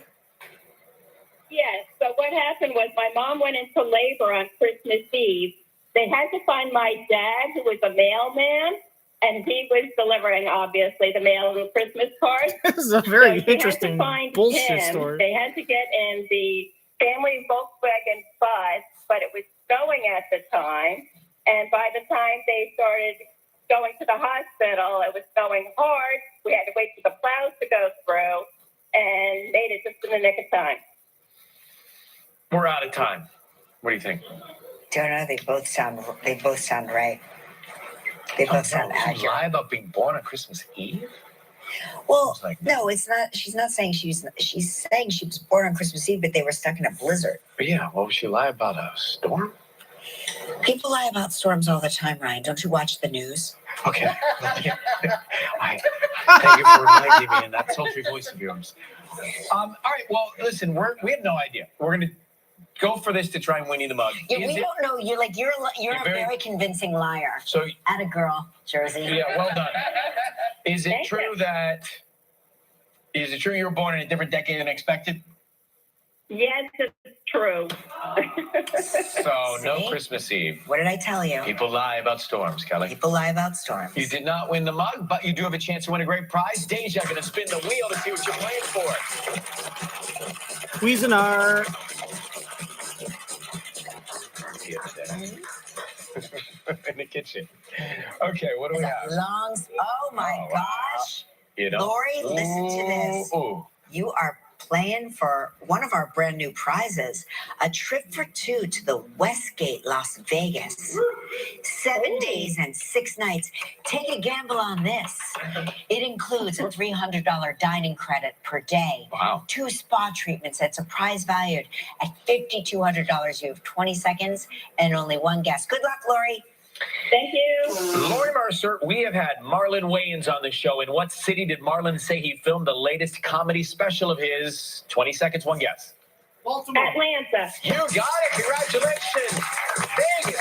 Yes, so what happened was my mom went into labor on Christmas Eve. They had to find my dad, who was a mailman, and he was delivering, obviously, the mail and Christmas cards. This is a very So interesting bullshit story. They had to get in the family Volkswagen bus, but it was snowing at the time. And by the time they started going to the hospital, it was snowing hard. We had to wait for the plows to go through and made it just in the nick of time. We're out of time. What do you think? Don't know. They both sound right. They both sound Did you accurate. lie about being born on Christmas Eve? Well, Like, no, it's not. She's not saying she's saying she was born on Christmas Eve, but they were stuck in a blizzard. Yeah, what would she lie about? A storm? People lie about storms all the time, Ryan. Don't you watch the news? Okay. Thank you for reminding me in that sultry voice of yours. All right. Well, listen, we have no idea. We're gonna go for this to try and win you the mug. Yeah, we don't know. You're a very convincing liar. So, Atta girl, Jersey. yeah, well done. Is it true you were born in a different decade than expected? Yes, it's true. So no See? Christmas Eve. What did I tell you? People lie about storms, Kelly. People lie about storms. You did not win the mug, but you do have a chance to win a great prize. Deja going to spin the wheel to see what you're playing for. Cuisinart. In the kitchen. Okay, what do we have? Oh my gosh. You know? Lori, listen to this. Ooh. You are playing for one of our brand new prizes, a trip for two to the Westgate, Las Vegas. 7 days and 6 nights. Take a gamble on this. It includes a $300 dining credit per day. Wow. 2 spa treatments at surprise valued at $5,200. You have 20 seconds and only one guess. Good luck, Lori. Thank you. Lori Mercer, we have had Marlon Wayans on the show. In what city did Marlon say he filmed the latest comedy special of his? 20 seconds, one guess. Baltimore. Atlanta. You got it. Congratulations. Vegas.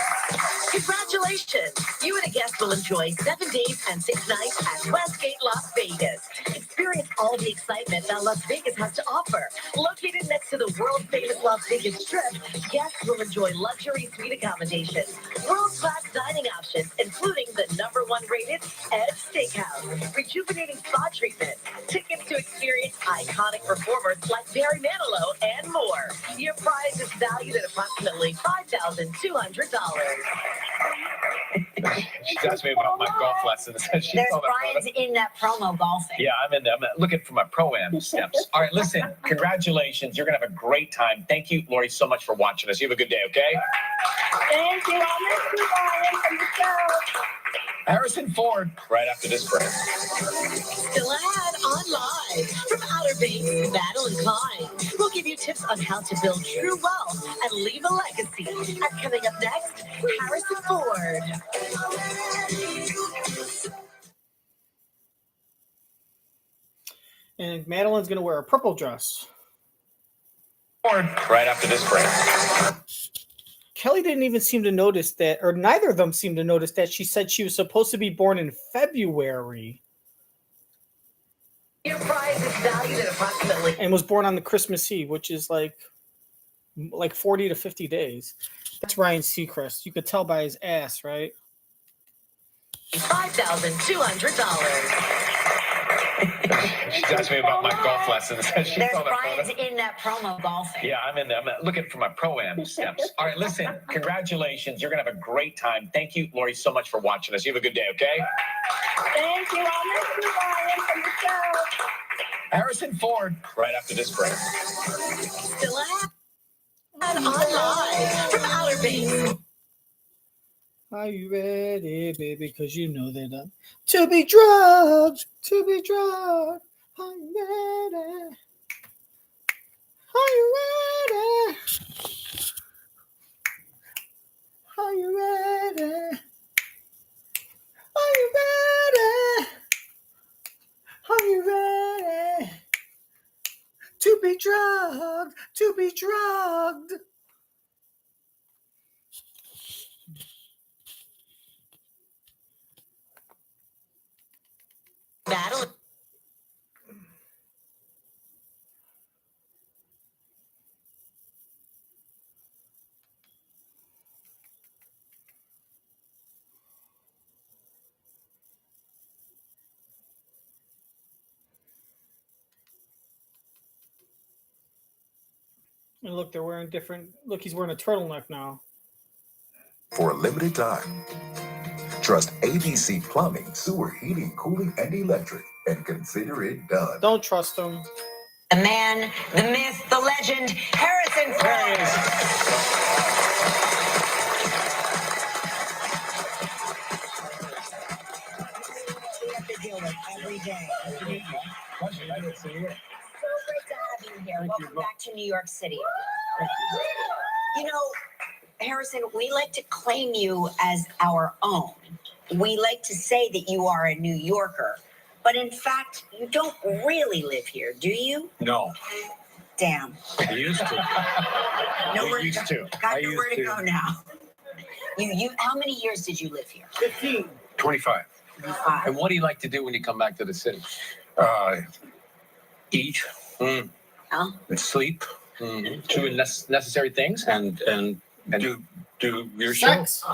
Congratulations! You and a guest will enjoy 7 days and 6 nights at Westgate, Las Vegas. Experience all the excitement that Las Vegas has to offer. Located next to the world-famous Las Vegas Strip, guests will enjoy luxury suite accommodations, world-class dining options, including the #1 rated Edge Steakhouse, rejuvenating spa treatment, tickets to experience iconic performers like Barry Manilow, and more. Your prize is valued at approximately $5,200. She asked me about my golf lessons. She There's saw that Brian's photo. in that promo golfing. Yeah, I'm in there. I'm looking for my pro-am steps. All right, listen, congratulations. You're going to have a great time. Thank you, Lori, so much for watching us. You have a good day, okay? Thank you. I'll miss you, Ryan, from the show. Harrison Ford, right after this break. Still ahead on Live from Outer Banks, Madelyn Cline. We'll give you tips on how to build true wealth and leave a legacy. And coming up next, Harrison Ford. And Madelyn's going to wear a purple dress. Ford, right after this break. Kelly didn't even seem to notice that, or neither of them seemed to notice that she said she was supposed to be born in February. Your prize is valued at approximately And was born on the Christmas Eve, which is like 40 to 50 days. That's Ryan Seacrest. You could tell by his ass, right? $5,200. She asked me about my golf lessons. She There's saw that Brian's photo. in that promo golfing. Yeah, I'm in there. I'm looking for my pro-am steps. All right, listen, congratulations. You're going to have a great time. Thank you, Lori, so much for watching us. You have a good day, okay? Thank you. I'll miss you, Ryan, from the show. Harrison Ford, right after this break. Still ahead on Live from Outer Banks. Are you ready, baby? Because you know that I'm to be drugged, to be drugged. Are you ready? Are you ready? Are you ready? Are you ready? Are you ready? To be drugged, to be drugged. Madelyn. And look, they're wearing different. Look, he's wearing a turtleneck now. For a limited time. Trust ABC Plumbing, Sewer, Heating, Cooling, and Electric, and consider it done. Don't trust him. The man, the myth, the legend, Harrison Ford. So great to have you here. Welcome back to New York City. You know, Harrison, we like to claim you as our own. We like to say that you are a New Yorker, but in fact, you don't really live here, do you? No. Damn. I used to. Nowhere used to. Got nowhere to go now. How many years did you live here? 15. 25. 25. And what do you like to do when you come back to the city? Eat. Huh? And sleep. Do necessary things and do your Sex. show.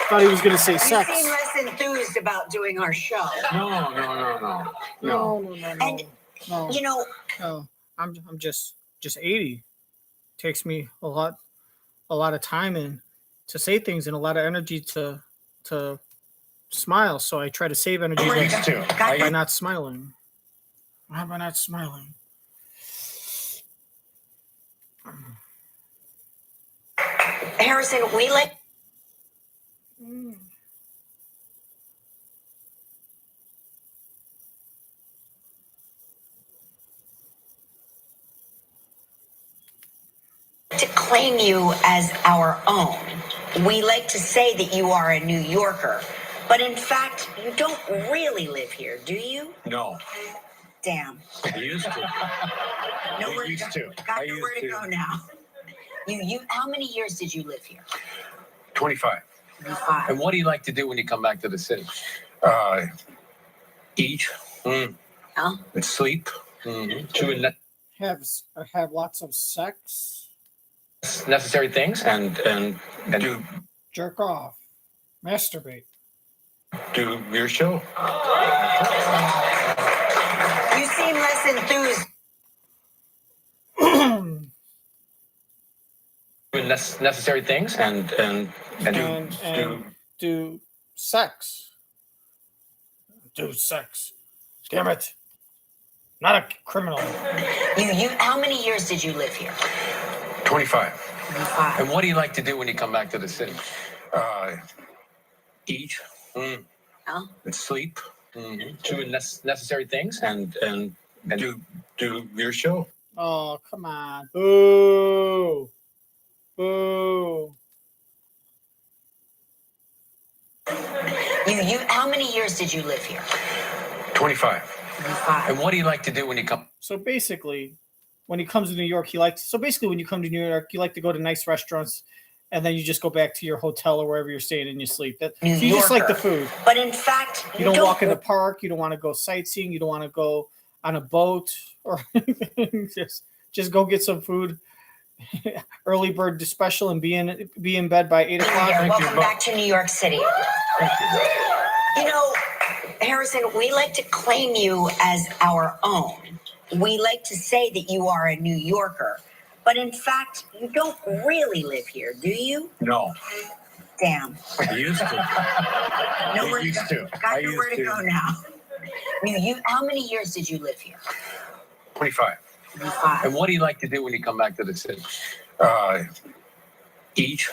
Thought he was going to say You sex. seem less enthused about doing our show. No. And you know, No, I'm just 80. Takes me a lot of time and to say things and a lot of energy to smile. So I try to save energy by not smiling. Why am I not smiling? Harrison, we like to claim you as our own. We like to say that you are a New Yorker, but in fact, you don't really live here, do you? No. Damn. I used to. Nowhere used to. Got nowhere to go now. How many years did you live here? 25. 25. And what do you like to do when you come back to the city? Eat. Huh? And sleep. Do Have lots of sex, necessary things and do jerk off, masturbate. your show. You seem less enthused. Do necessary things and do sex. Do sex. Damn it. Not a criminal. How many years did you live here? 25. 25. And what do you like to do when you come back to the city? Eat. Huh? And sleep. Do necessary things and do your show. Oh, come on. Boo. Boo. How many years did you live here? 25. 25. And what do you like to do when you come? So basically, when he comes to New York, when you come to New York, you like to go to nice restaurants and then you just go back to your hotel or wherever you're staying and you sleep. So you just like the food. But in fact, You don't walk in the park. You don't want to go sightseeing. You don't want to go on a boat or anything. Just go get some food. Early bird special and be in bed by 8 o'clock. Welcome back to New York City. You know, Harrison, we like to claim you as our own. We like to say that you are a New Yorker, but in fact, you don't really live here, do you? No. Damn. I used to. Nowhere used to. Got nowhere to go now. How many years did you live here? 25. 25. And what do you like to do when you come back to the city? Eat.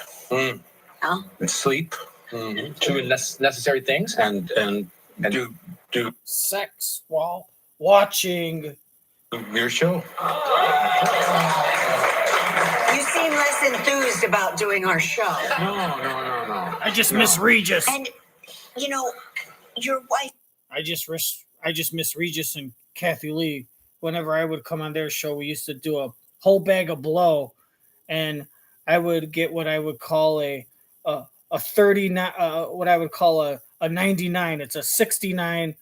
Huh? And sleep. Do necessary things and do Sex while watching your show. You seem less enthused about doing our show. No. I just miss Regis. And, your wife. I just miss Regis and Kathy Lee. Whenever I would come on their show, we used to do a whole bag of blow, and I would get what I would call a 39, what I would call a 99. It's a 69,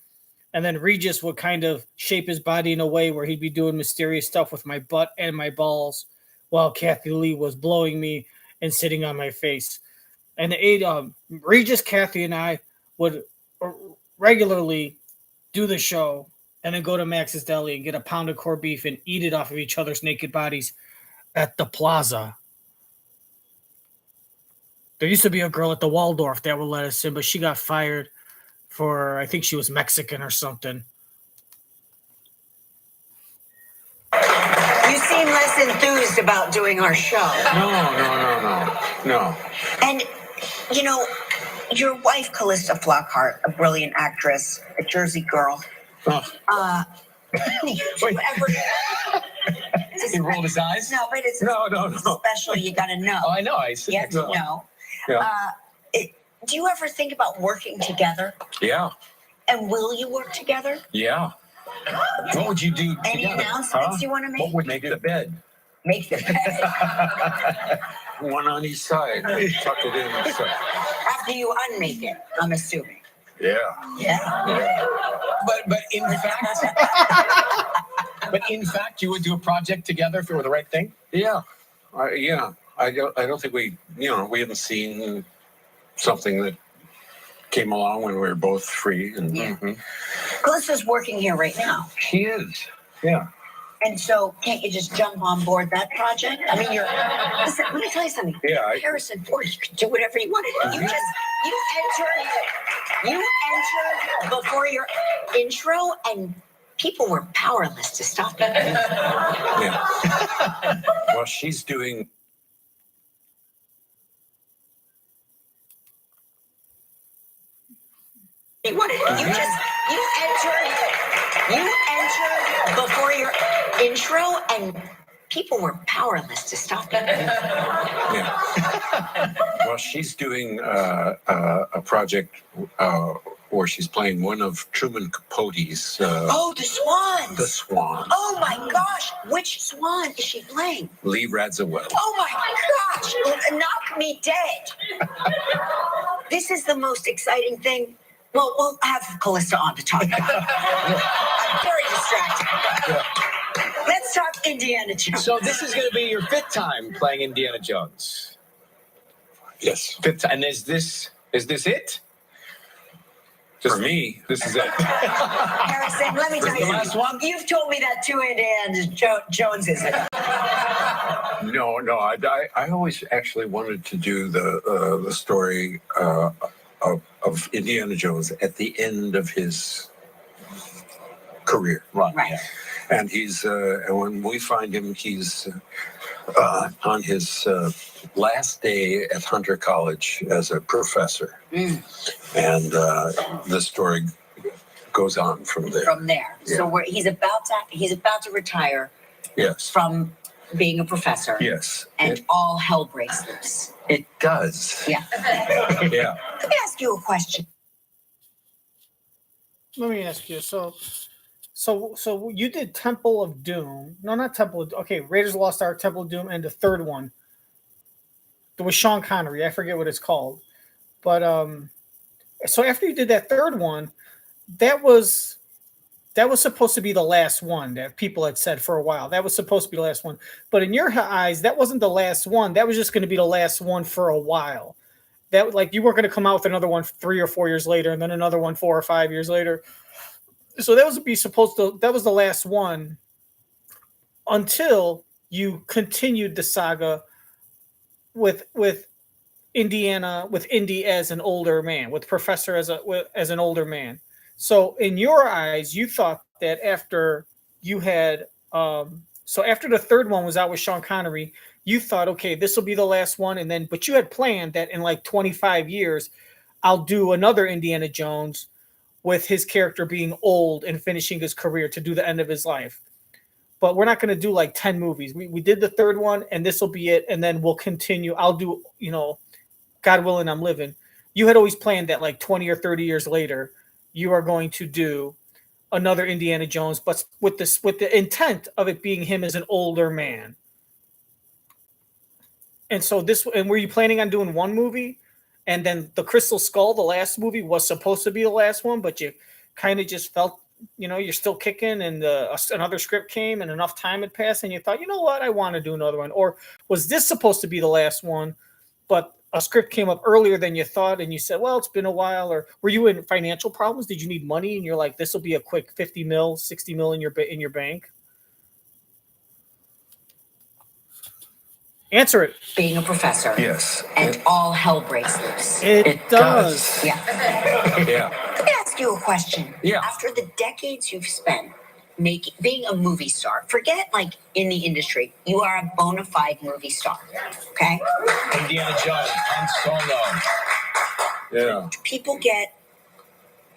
and then Regis would kind of shape his body in a way where he'd be doing mysterious stuff with my butt and my balls, while Kathy Lee was blowing me and sitting on my face. And Regis, Kathy, and I would regularly do the show and then go to Max's Deli and get a pound of corned beef and eat it off of each other's naked bodies at the plaza. There used to be a girl at the Waldorf that would let us in, but she got fired for, I think she was Mexican or something. You seem less enthused about doing our show. No. And, your wife, Callista Flockhart, a brilliant actress, a Jersey girl, Did you ever? He rolled his eyes. No, but it's No. special. You got to know. Oh, I know. I see. You have to know. Yeah. Do you ever think about working together? Yeah. And will you work together? Yeah. What would you do Any together? announcements you want to make? What would make the bed? Make the bed. One on each side. Tuck it in. So. After you unmake it, I'm assuming. Yeah. Yeah. But in fact, you would do a project together if it were the right thing. Yeah. I don't think we haven't seen something that came along when we were both free. And Callista's working here right now. she is. Yeah. And so, can't you just jump on board that project? I mean, listen, let me tell you something. Yeah. Harrison Ford, you can do whatever you want to do. You entered before your intro, and people were powerless to stop you. Yeah. Well, she's doing. You entered before your intro, and people were powerless to stop you. Yeah. Well, she's doing a project where she's playing one of Truman Capote's. The Swans. The Swan. Oh my gosh, which swan is she playing? Lee Radziwill. Oh my gosh, knock me dead. This is the most exciting thing. Well, we'll have Callista on to talk about it. I'm very distracted. Let's talk Indiana Jones. So this is going to be your fifth time playing Indiana Jones. Yes. Fifth time. And is this it? For me, This is it. Harrison, let me tell you The last something. one? You've told me that two Indiana Joneses. no. I always actually wanted to do the story of Indiana Jones at the end of his career. Right. And he's and when we find him, he's on his last day at Hunter College as a professor, and the story goes on from there. Yeah. So he's about to retire. Yes. From being a professor. Yes. And all hell breaks loose. It does. Yeah. Yeah. Let me ask you a question. Let me ask you. So you did Temple of Doom. No, not Temple of Okay, Raiders of the Lost Ark, Temple of Doom, and the third one. There was Sean Connery. I forget what it's called. But so after you did that third one, that was supposed to be the last one that people had said for a while. That was supposed to be the last one. But in your eyes, that wasn't the last one. That was just going to be the last one for a while. That, like, you weren't going to come out with another one 3 or 4 years later, and then another one 4 or 5 years later. So that was the last one until you continued the saga with Indiana, with Indy as an older man, with Professor as an older man. So in your eyes, you thought that after you had so after the third one was out with Sean Connery, you thought, okay, this will be the last one, but you had planned that in like 25 years, I'll do another Indiana Jones with his character being old and finishing his career to do the end of his life. But we're not going to do like 10 movies. We did the third one, and this will be it, and then we'll continue. I'll do, God willing, I'm living. You had always planned that like 20 or 30 years later, you are going to do another Indiana Jones, but with the intent of it being him as an older man. And so were you planning on doing one movie? And then the Crystal Skull, the last movie, was supposed to be the last one, but you kind of just felt, you're still kicking, and another script came and enough time had passed, and you thought, you know what, I want to do another one. Or was this supposed to be the last one, but a script came up earlier than you thought, and you said, well, it's been a while? Or were you in financial problems? Did you need money? And you're like, this will be a quick 50 mil, 60 mil in your bank? Answer it. Being a professor. Yes. And all hell breaks loose. It does. Yeah. Yeah. Let me ask you a question. Yeah. After the decades you've spent being a movie star, forget like in the industry, you are a bona fide movie star. Okay? Indiana Jones, Han Solo. Yeah. People get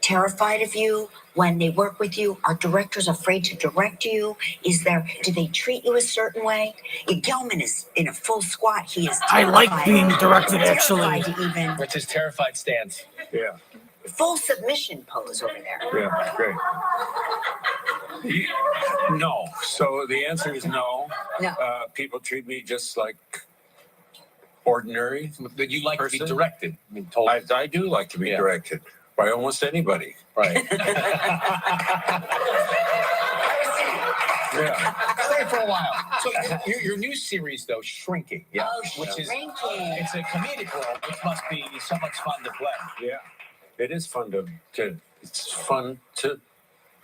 terrified of you when they work with you? Are directors afraid to direct you? Do they treat you a certain way? Gelman is in a full squat. He is I terrified. like being directed, actually. Terrified to even That's his terrified stance. Yeah. full submission pose over there. Yeah. Great. No. So the answer is no. No. People treat me just like ordinary. That you like to be Person? directed. I mean, told. I do like to be Yeah. directed by almost anybody. Right. Yeah. Stay for a while. So your new series, though, Shrinking. Yeah. Oh, Which is Shrinking. it's a comedic role, which must be so much fun to play. Yeah. It is fun it's fun to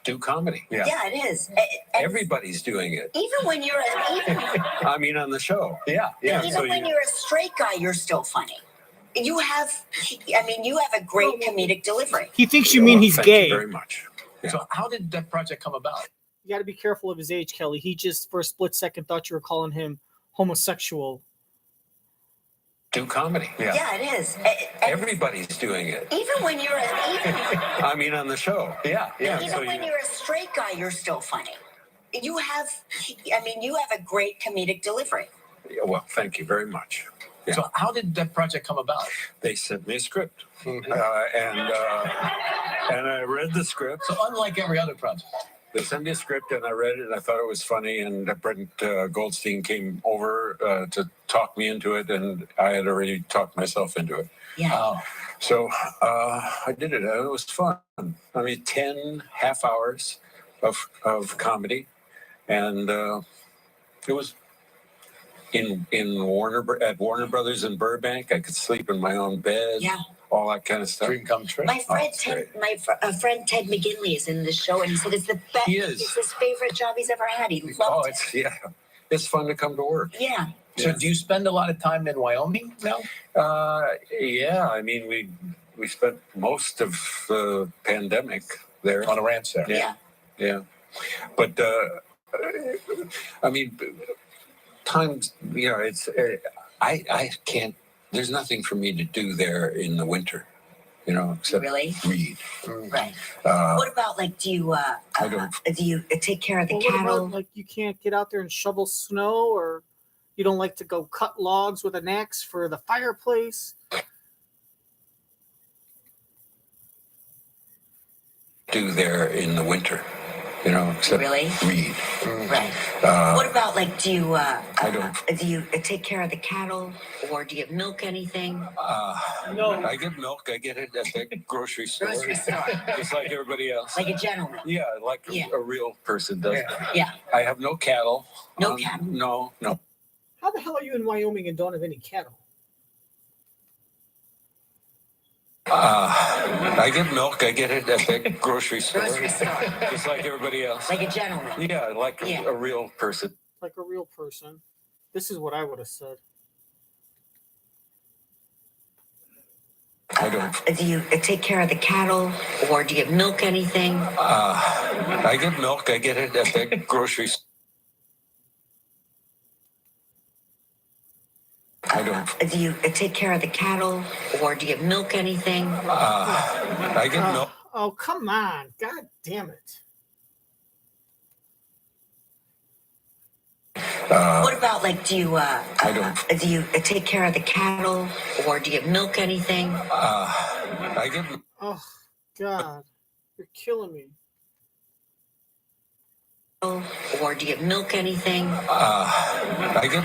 do comedy. Yeah. Yeah, it is. Everybody's doing it. Even when you're I mean, on the show. Yeah. Yeah. even so when you- you're a straight guy, you're still funny. You have a great comedic delivery. He thinks you mean he's Thank gay. you very much. Yeah. So how did that project come about? You got to be careful of his age, Kelly. He just, for a split second, thought you were calling him homosexual. Do comedy. Yeah, it is. Everybody's doing it. Even when you're I mean, on the show. Yeah. Yeah. even so when you- you're a straight guy, you're still funny. You have a great comedic delivery. Yeah, well, thank you very much. Yeah. So how did that project come about? They sent me a script, Mhm. and I read the script. So unlike every other project. They sent me a script, and I read it, and I thought it was funny. And Brent Goldstein came over to talk me into it, and I had already talked myself into it. Yeah. Oh. So I did it. It was fun. I mean, 10 half hours of comedy, and it was in Warner Brothers in Burbank. I could sleep in my own bed. Yeah. All that kind of stuff. Dream come true. My friend it's Ted, friend Ted McGinley is in the show, and he said it's the best. He is. It's his favorite job he's ever had. He Oh, loved it. it's fun to come to work. Yeah. So do you spend a lot of time in Wyoming now? Yeah. I mean, we spent most of the pandemic there. On a ranch there. Yeah. Yeah, but I mean, times it's I can't. There's nothing for me to do there in the winter, except Really? read. Right. Uh, What about do you do you take care of the Well, what cattle? about, like, you can't get out there and shovel snow, or you don't like to go cut logs with an axe for the fireplace? do there in the winter, except Really? read. Right. What about do you do you take care of the cattle, or do you milk anything? No. I get milk. I get it at the grocery store, Grocery store. just like everybody else. Like a gentleman. Yeah, like Yeah. a real person does. Yeah. I have no cattle. No cattle? No. How the hell are you in Wyoming and don't have any cattle? I get milk. I get it at the grocery store, Grocery store. just like everybody else. Like a gentleman. Yeah, like Yeah. a real person. Like a real person. This is what I would have said. Do you take care of the cattle, or do you milk anything? I get milk. I get it at the grocery store. Do you take care of the cattle, or do you milk anything? I get milk. Oh, come on. God damn it. What about do you do you take care of the cattle, or do you milk anything? I get. Oh, God. You're killing me. Or do you milk anything? I get.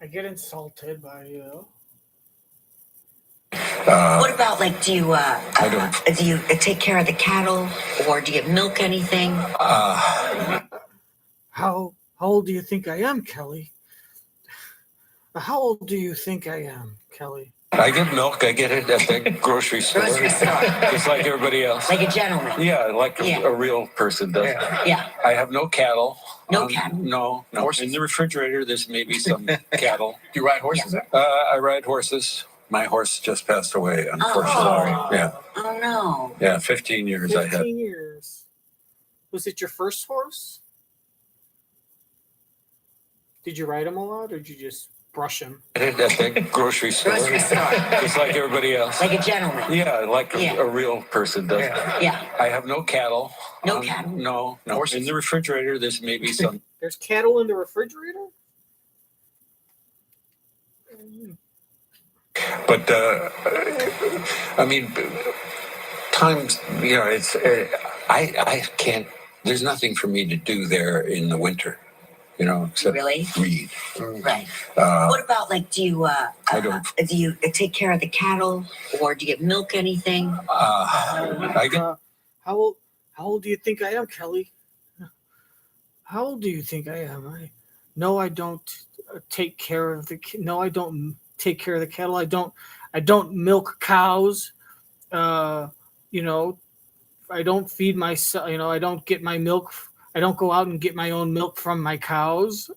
I get insulted by you. What about do you take care of the cattle, or do you milk anything? How old do you think I am, Kelly? How old do you think I am, Kelly? I get milk. I get it at the grocery store, Grocery store. just like everybody else. Like a gentleman. Yeah, like Yeah. a real person does. Yeah. I have no cattle. No cattle. No. Horses? In the refrigerator, there's maybe some cattle. Do you ride horses there? I ride horses. My horse just passed away, unfortunately. Oh. Yeah, Oh no. yeah. 15 years I had. 15 years. Was it your first horse? Did you ride him a lot, or did you just brushing. At the grocery store. Grocery store. Just like everybody else. Like a gentleman. Yeah, like Yeah. a real person does. Yeah. I have no cattle. No cattle? No. Horses? In the refrigerator, there's maybe some. There's cattle in the refrigerator? But, I mean, times, it's, I can't, there's nothing for me to do there in the winter, except Really? read. Right. Uh, What about do you I don't. do you take care of the cattle, or do you milk anything? I get, How old do you think I am, Kelly? How old do you think I am? I don't take care of the. No, I don't take care of the cattle. I don't milk cows. I don't feed myself. I don't get my milk. I don't go out and get my own milk from my cows.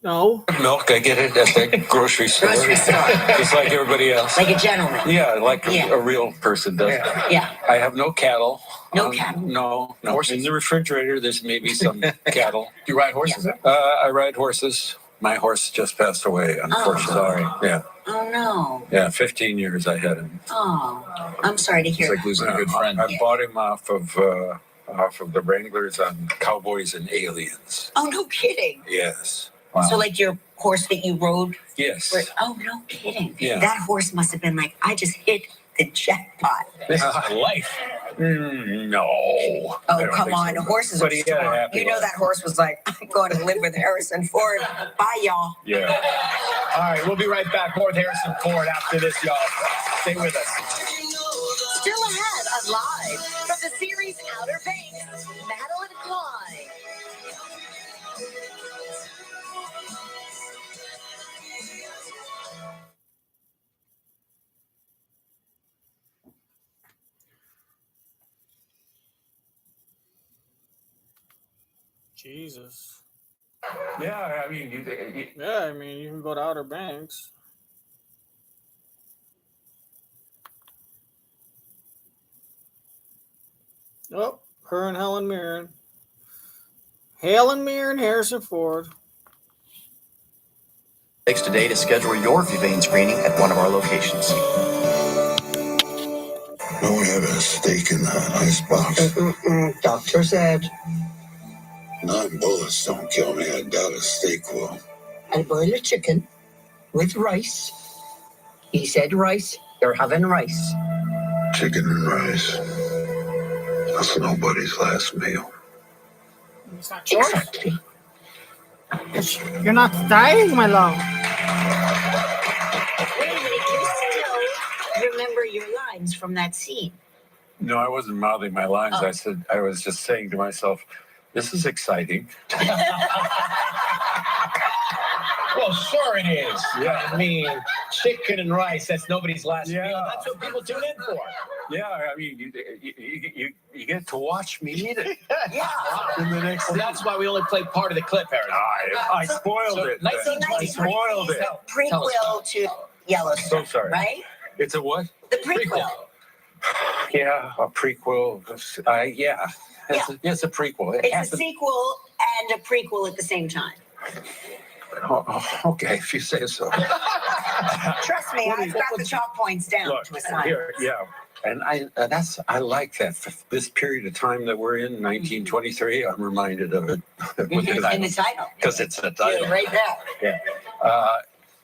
No. milk, I get it at the grocery store. Grocery store. Just like everybody else. Like a gentleman. Yeah, like Yeah. a real person does. Yeah. I have no cattle. No cattle? No. Horses? In the refrigerator, there's maybe some cattle. Do you ride horses? I ride horses. My horse just passed away, unfortunately. Sorry. Yeah. Oh no. Yeah, 15 years I had him. Oh, I'm sorry to hear. It's like losing a good friend. I bought him off of the Wranglers on Cowboys and Aliens. Oh, no kidding. Yes. Wow. So like your horse that you rode? Yes. Oh, no kidding. Yeah. That horse must have been like, I just hit the jackpot. This is life. No. Oh, come on. The horses are But he had a strong. happy life. That horse was like, I'm going to live with Harrison Ford. Bye, y'all. Yeah. All right, we'll be right back. More with Harrison Ford after this, y'all. Stay with us. Still ahead of live from the series Outer Banks, Madelyn and Cline. Jesus. Yeah, I mean, Yeah, you can go to Outer Banks. Oh, her and Helen Mirren. Helen Mirren, Harrison Ford. Takes today to schedule your vein screening at one of our locations. Don't have a steak in the icebox. Doctor said, 9 bullets don't kill me. I doubt a steak will. I boil a chicken with rice. He said rice. You're having rice. Chicken and rice. That's nobody's last meal. It's not yours. Exactly. You're not dying, my love. Wait a minute. You still remember your lines from that scene? No, I wasn't mouthing my lines. I was just saying to myself, this is exciting. Well, sure it is. Yeah. I mean, chicken and rice, that's nobody's last Yeah. meal. That's what people tune in for. Yeah, I mean, you get to watch me eat it. Yeah. In the next Well, that's why we only played part of the clip, Harry. I spoiled it. Nice So I spoiled it. Prequel to Yellowstone. So sorry. Right? It's a what? The prequel. Yeah, a prequel. Yeah. It's a prequel. It It's has a sequel and a prequel at the same time. okay, if you say so. Trust me, I've got the chalk points down Look, to a science. here, yeah. And I like that. This period of time that we're in, 1923, I'm reminded of it. In the title. Because it's a title. Yeah, right there. Yeah.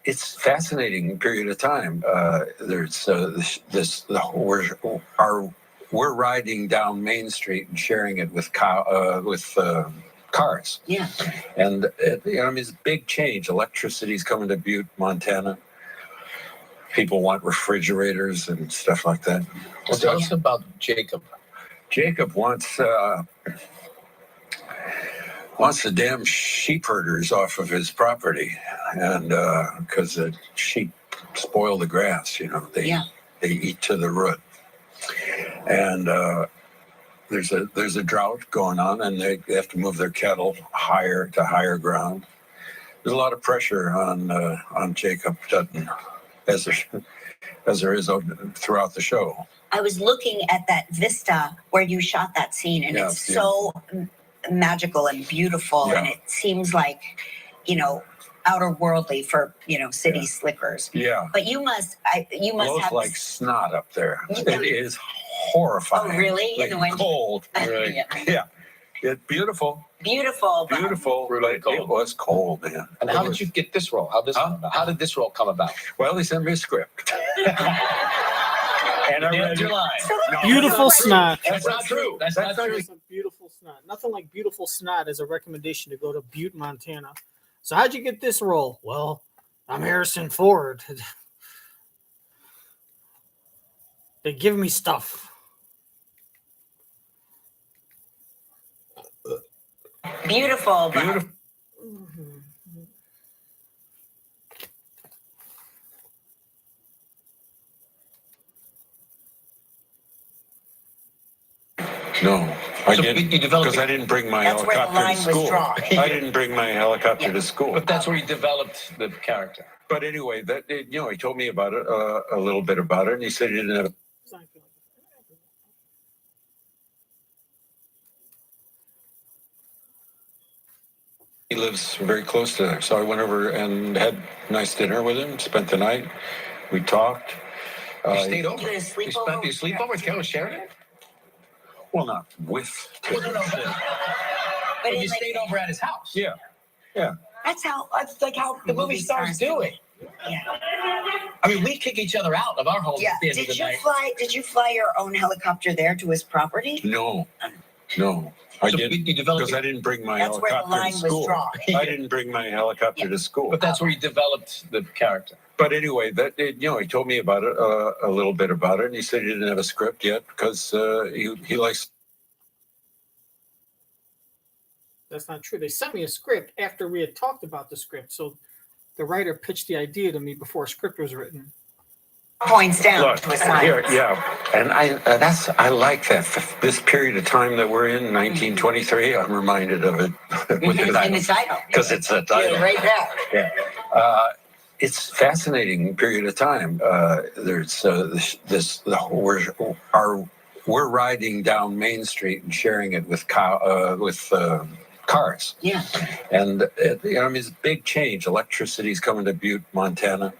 It's fascinating period of time. There's we're riding down Main Street and sharing it with cars. Yeah. And it's a big change. Electricity's coming to Butte, Montana. People want refrigerators and stuff like that. Well, tell us about Jacob. Jacob wants the damn sheep herders off of his property, and because the sheep spoil the grass, they eat to the root, and there's a drought going on, and they have to move their cattle higher ground. There's a lot of pressure on Jacob Dutton, as there is throughout the show. I was looking at that vista where you shot that scene, and it's so magical and beautiful, and it seems like, outer worldly for city slickers. Yeah. But you must Blows have like snot up there. Yeah. It is horrifying. Oh, really? Like In the winter? cold. Really? Yeah. It's beautiful. Beautiful. But Beautiful. Really cold. It was cold, man. And how did you get this role? How did this role come about? Well, they sent me a script. And I read your it. line. Beautiful snot. That's not true. That's not true. Some beautiful snot. Nothing like beautiful snot as a recommendation to go to Butte, Montana. So how'd you get this role? Well, I'm Harrison Ford. They give me stuff. beautiful. But Beautiful. No, I So didn't, you developed because I didn't bring my That's where the helicopter line to was school. drawn. I didn't bring my helicopter to school. But that's where you developed the character. But anyway, he told me about it, a little bit about it, and he said he didn't have. He lives very close to there, so I went over and had a nice dinner with him. Spent the night. We talked. You stayed over. You had a You sleepover spent your with sleepover with Taylor Sheridan? Well, not with. Well, no. But You it's like, stayed over at his house. Yeah, yeah. that's Like how the movie stars do it. Yeah. I mean, we kick each other out of our homes Yeah. at the end of the night. Did you fly your own helicopter there to his property? No, I So didn't, you developed because I didn't bring my That's where the helicopter line to was school. drawn. I didn't bring my helicopter to school. But that's where you developed the character. But anyway, he told me about it, a little bit about it, and he said he didn't have a script yet because he likes. That's not true. They sent me a script after we had talked about the script. So the writer pitched the idea to me before a script was written. Points down Look, to a sign. here, yeah, and I like that. This period of time that we're in, 1923, I'm reminded of it with In the title. because it's a title. Yeah, right there. Yeah. It's a fascinating period of time. There's we're riding down Main Street and sharing it with cars. Yeah. And it's a big change. Electricity's coming to Butte, Montana.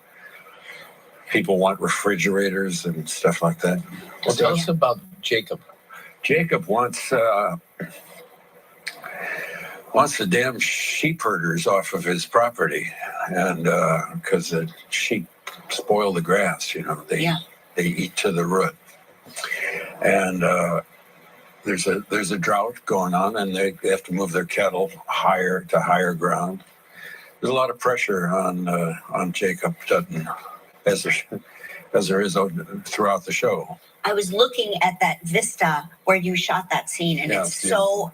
People want refrigerators and stuff like that. Well, tell us about Jacob. Jacob wants the damn sheep herders off of his property, and because the sheep spoil the grass, they eat to the root, and there's a drought going on, and they have to move their cattle higher ground. There's a lot of pressure on Jacob Dutton, as there is throughout the show. I was looking at that vista where you shot that scene, and Yeah, it's so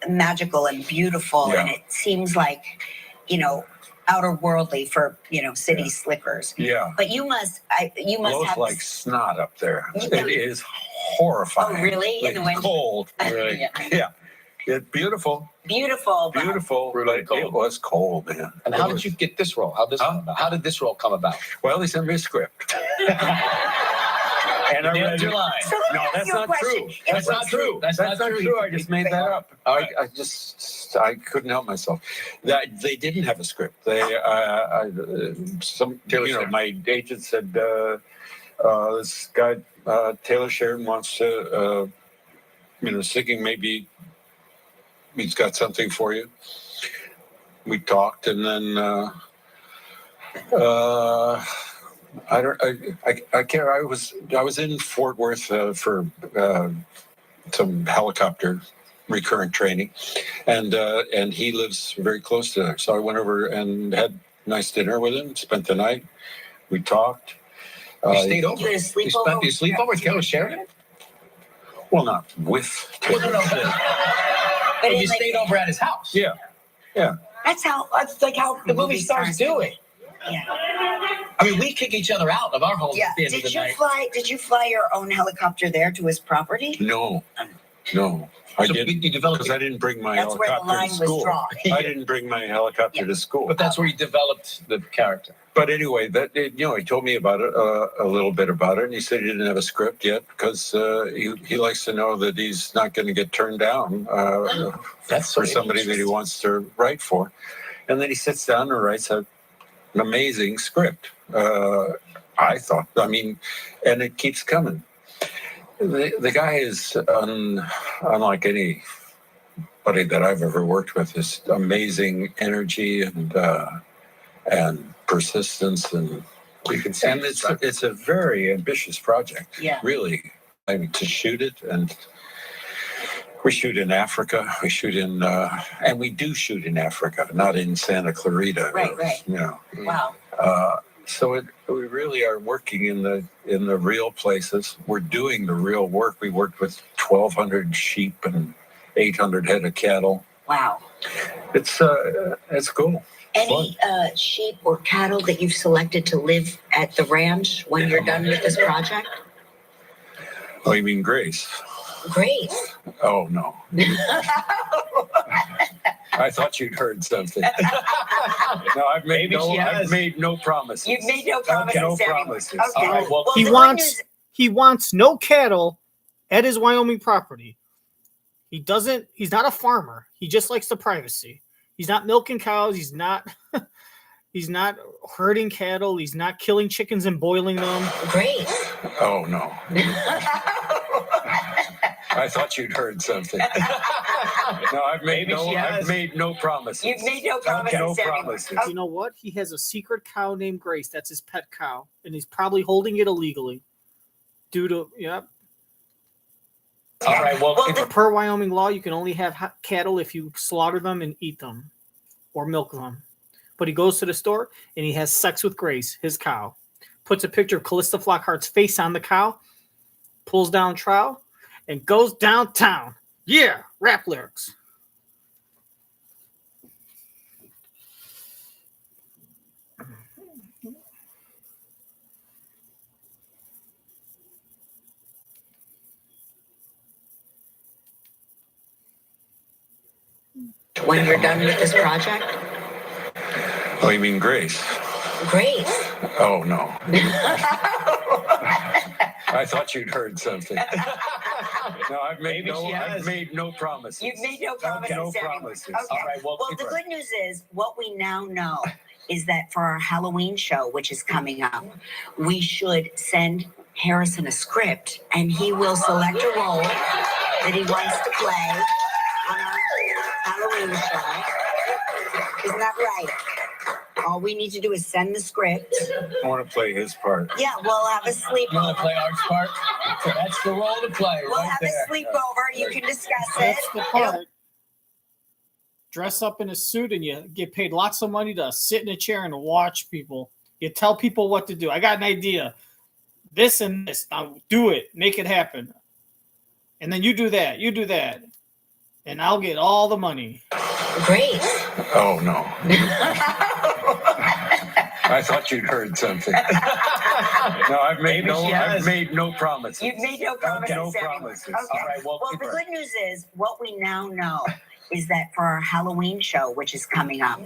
magical and beautiful, and it seems like, outer worldly for city slickers. Yeah. But you must Blows have like snot up there. Yeah. It is horrifying. Oh, really? In Like the winter? cold. Really? Yeah. It's beautiful. beautiful. But Beautiful. Really but cold. It was cold, man. And how did you get this role? How did this role come about? Well, they sent me a script. And I read your it. line. So let me No, ask that's you a not question. true. If That's not true. That's not true. I just made that up. I couldn't help myself. They didn't have a script. My agent said this guy Taylor Sheridan wants to, thinking maybe he's got something for you. We talked, and then I can't. I was in Fort Worth for some helicopter recurrent training, and he lives very close to there. So I went over and had a nice dinner with him. Spent the night. We talked. You stayed over. You had a You spent sleepover? your sleepover with Taylor Sheridan? Well, not with. Well, no. But You it's like- stayed over at his house. Yeah. That's Like how the movie stars do it. Yeah. I mean, we kick each other out of our homes Yeah. at the end of the night. Did you fly your own helicopter there to his property? No. I So didn't, you developed because I didn't bring my That's where the helicopter line to was school. drawn. I didn't bring my helicopter to school. But that's where you developed the character. But anyway, he told me about it, a little bit about it, and he said he didn't have a script yet because he likes to know that he's not going to get turned down That's for so somebody that he wants to write for. And then he sits down and writes an amazing script. I thought, and it keeps coming. The guy is unlike anybody that I've ever worked with. This amazing energy and persistence, and You can see it's a very ambitious project. Yeah. Really, to shoot it, and we shoot in Africa. We shoot in, and we do shoot in Africa, not in Santa Clarita. Right. You know. Wow. So we really are working in the real places. We're doing the real work. We worked with 1,200 sheep and 800 head of cattle. Wow. It's cool. Any sheep or cattle that you've selected to live at the ranch when you're done with this project? Oh, you mean Grace? Grace. Oh no. I thought you'd heard something. No, I've made no promises. You've made no promises. No promises. Okay. All right, well, He wants no cattle at his Wyoming property. He's not a farmer. He just likes the privacy. He's not milking cows. He's not herding cattle. He's not killing chickens and boiling them. Great. Oh no. I thought you'd heard something. No, I've made no promises. You've made no promises. No promises. You know what? He has a secret cow named Grace. That's his pet cow, and he's probably holding it illegally. All right. Well, Per Wyoming law, you can only have cattle if you slaughter them and eat them, or milk them. But he goes to the store and he has sex with Grace, his cow. Puts a picture of Callista Flockhart's face on the cow, pulls down trowel, and goes downtown. Yeah, rap lyrics. When you're done with this project? Oh, you mean Grace? Grace. Oh no. I thought you'd heard something. No, I've made no promises. You've made no promises. No promises. Okay. All right, well, The good news is what we now know is that for our Halloween show, which is coming up, we should send Harrison a script and he will select a role that he wants to play on our Halloween show. Isn't that right? All we need to do is send the script. I want to play his part. Yeah, we'll have a sleepover. you want to play Art's part? So that's the role to play We'll right have there. a sleepover. You can discuss it. That's the part. Dress up in a suit and you get paid lots of money to sit in a chair and watch people. You tell people what to do. I got an idea. This and this. Now do it. Make it happen. And then you do that. You do that. And I'll get all the money. Great. Oh no. I thought you'd heard something. No, I've made no promises. You've made no promises. No promises. Okay. All right, well, The good news is what we now know is that for our Halloween show, which is coming up,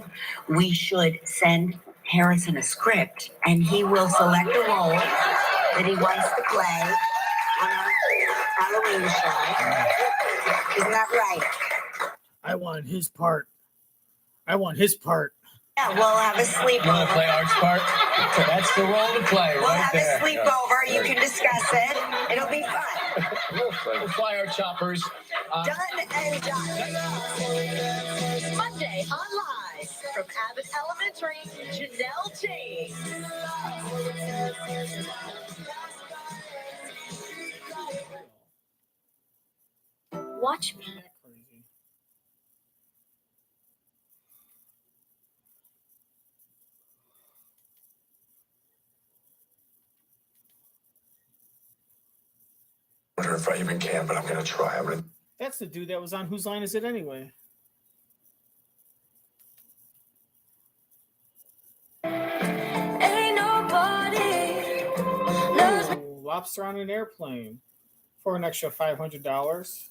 we should send Harrison a script and he will select a role that he wants to play on our Halloween show. Isn't that right? I want his part. I want his part. Yeah, we'll have a sleepover. You want to play Art's part? So that's the role to play We'll right have there. a sleepover. You can discuss it. It'll be fun. We'll fly our choppers. Done and done. Monday on Live from Abbott Elementary, Janelle Chase. Watch me. I wonder if I even can, but I'm going to try. That's the dude that was on Whose Line Is It Anyway? Ain't nobody knows me. Lobster on an airplane for an extra $500.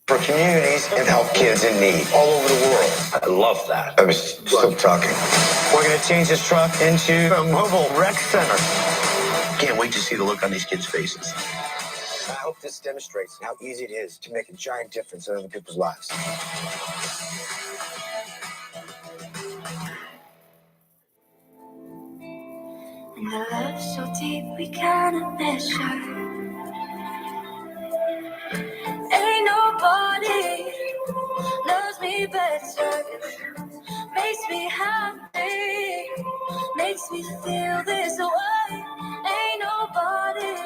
For communities and help kids in need all over the world. I love that. I was still talking. We're going to change this truck into a mobile rec center. Can't wait to see the look on these kids' faces. I hope this demonstrates how easy it is to make a giant difference in other people's lives. My love so deep we can't measure. Ain't nobody loves me better. Makes me happy. Makes me feel this way. Ain't nobody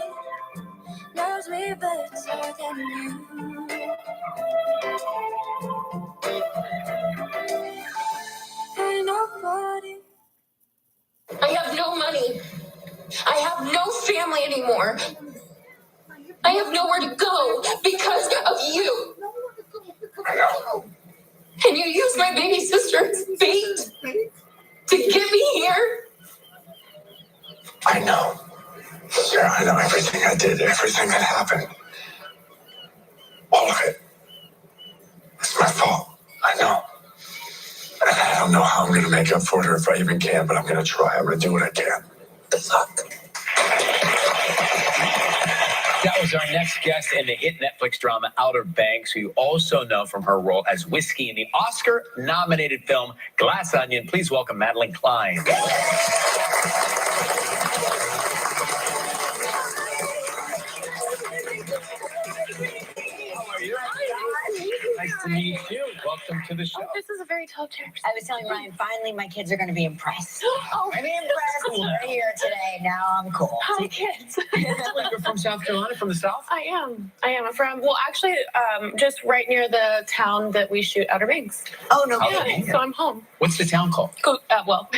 loves me better than you. Ain't nobody. I have no money. I have no family anymore. I have nowhere to go because of you. And you used my baby sister as bait to get me here. I know. Sarah, I know everything I did, everything that happened. All of it. It's my fault. I know. And I don't know how I'm going to make up for it or if I even can, but I'm going to try. I'm going to do what I can. Good luck. That was our next guest in the hit Netflix drama Outer Banks, who you also know from her role as Whiskey in the Oscar-nominated film Glass Onion. Please welcome Madelyn Cline. How are you? Nice to meet you. Welcome to the show. Oh, this is a very tall chair. I was telling Ryan, finally my kids are going to be impressed. Oh, I'm impressed. They're here today. Now I'm cool. hi, kids. You're from South Carolina, from the South? I am. I'm from, well, actually, just right near the town that we shoot Outer Banks. Oh, no. Oh, kidding. So I'm home. What's the town called? Well,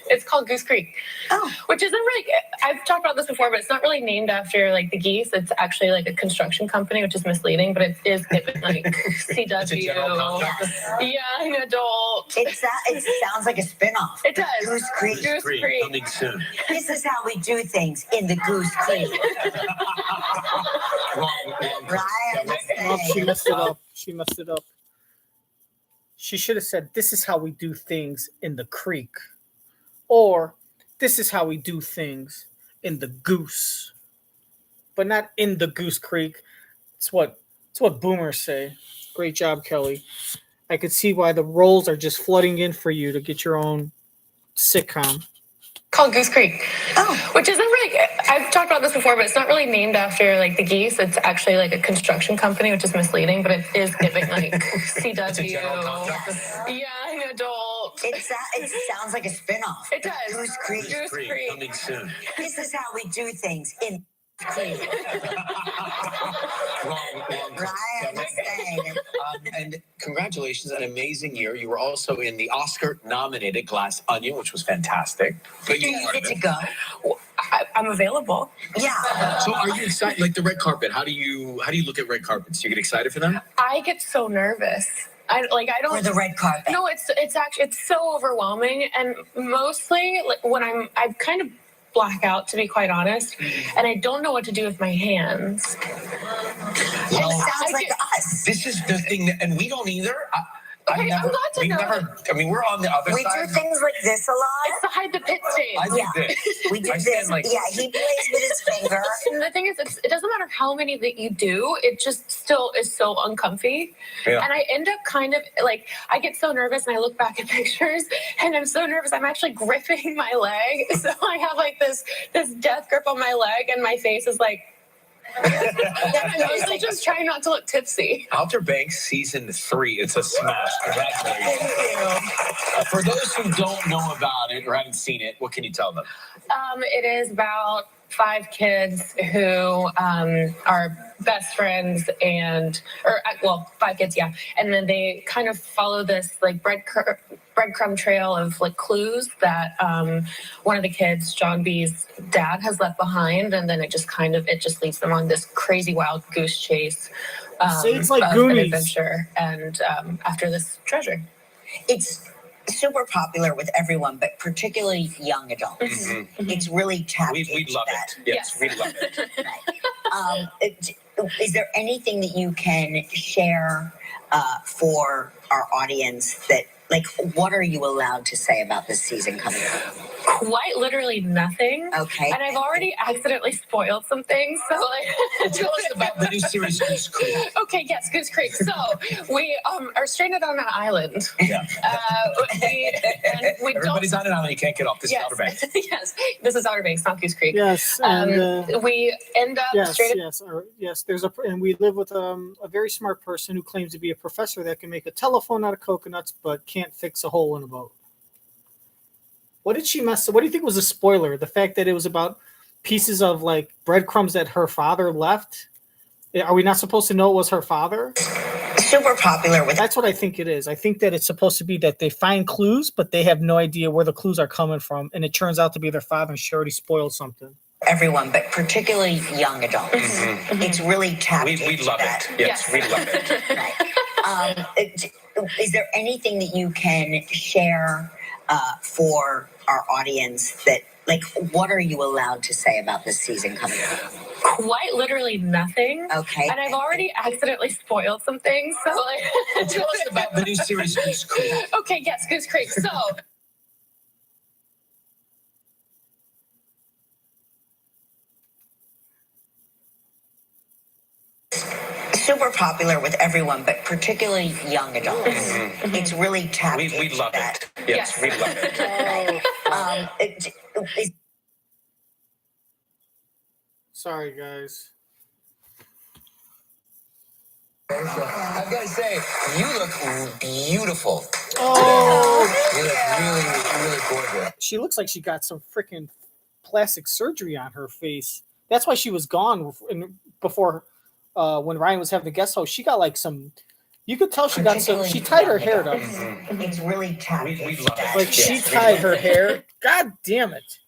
it's called Goose Creek. Oh. Which isn't really, I've talked about this before, but it's not really named after like the geese. It's actually like a construction company, which is misleading, but it is given like CW. It's a general contractor. Young adult. It sounds like a spinoff. It does. Goose Creek. Goose Creek. Coming soon. This is how we do things in the Goose Creek. Oh, she messed it up. She messed it up. She should have said, "This is how we do things in the creek," or "This is how we do things in the goose," but not in the Goose Creek. It's what boomers say. Great job, Kelly. I could see why the roles are just flooding in for you to get your own sitcom. Called Goose Creek. Oh. Which isn't really, I've talked about this before, but it's not really named after like the geese. It's actually like a construction company, which is misleading, but it is giving like CW. Young adult. It sounds like a spinoff. It does. Goose Creek. Goose Creek. Coming soon. This is how we do things in Creek. And congratulations, an amazing year. You were also in the Oscar-nominated Glass Onion, which was fantastic. But Do you get to go? I'm available. Yeah. So, are you excited? Like the red carpet? How do you look at red carpets? Do you get excited for them? I get so nervous. I don't. For the red carpet. No, it's actually it's so overwhelming, and mostly like when I kind of black out, to be quite honest, and I don't know what to do with my hands. Well, it sounds like us. This is the thing, and we don't either. Okay, I'm glad to know. I mean, we're on the other We side. do things like this a lot. It's to hide the pit stain. I do this. We do I this. stand like- Yeah, he plays with his finger. And the thing is, it doesn't matter how many that you do, it just still is so uncomfy. Yeah. And I end up kind of like, I get so nervous and I look back at pictures and I'm so nervous, I'm actually gripping my leg. So I have like this death grip on my leg and my face is like, I'm mostly just trying not to look tipsy. Outer Banks season 3. It's a smash. Congratulations. For those who don't know about it or haven't seen it, what can you tell them? It is about 5 kids who are best friends 5 kids, yeah. And then they kind of follow this like breadcrumb trail of like clues that one of the kids, John B's dad, has left behind, and then it just leads them on this crazy wild goose chase. So it's like of Goonies. an adventure, and after this treasure. It's super popular with everyone, but particularly young adults. Mm-hmm. It's really tapped We into love that. it. Yes, we love it. Is there anything that you can share for our audience that like, what are you allowed to say about this season coming up? Quite literally nothing. Okay. And I've already accidentally spoiled some things. So, like, Tell us about the new series, Goose Creek. Okay, yes, Goose Creek. So we are stranded on an island. Yeah. We Everybody's don't. on an island. You can't get off. This Yes. is Outer Banks. Yes, this is Outer Banks, not Goose Creek. Yes, and We end up yes, stranded. yes. And we live with a very smart person who claims to be a professor that can make a telephone out of coconuts, but can't fix a hole in a boat. What did she mess up? What do you think was a spoiler? The fact that it was about pieces of like breadcrumbs that her father left. Are we not supposed to know it was her father? Super popular with. That's what I think it is. I think that it's supposed to be that they find clues, but they have no idea where the clues are coming from, and it turns out to be their father, and she already spoiled something. Everyone, but particularly young adults. It's really tapped We into love that. it. Yes, we love it. Right. Is there anything that you can share for our audience that, like, what are you allowed to say about this season coming up? Quite literally nothing. Okay. And I've already accidentally spoiled some things. So, like, Tell us about the new series, Goose Creek. Okay, yes, Goose Creek. So. Super popular with everyone, but particularly young adults. It's really tapped into We love that. it. Yes, we love it. Sorry, guys. I've got to say, you look beautiful. Oh, You look really, really gorgeous. she looks like she got some freaking plastic surgery on her face. That's why she was gone before when Ryan was having the guest host. She got like some. You could tell she got some. She tied her hair up. It's really tapped We into love that. it. Like she tied her hair. God damn it!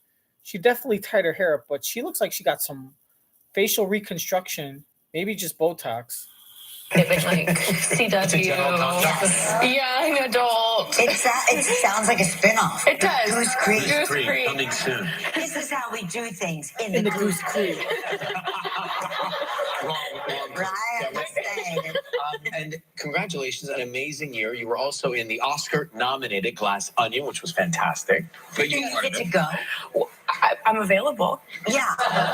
She definitely tied her hair up, but she looks like she got some facial reconstruction. Maybe just Botox. Given like CW, young adult. It sounds like a spinoff. It does. Goose Creek. Goose Creek. Coming soon. This is how we do things In the Goose Creek. Right, understand. And congratulations, an amazing year. You were also in the Oscar-nominated Glass Onion, which was fantastic. But Do you get to go? I'm available. Yeah.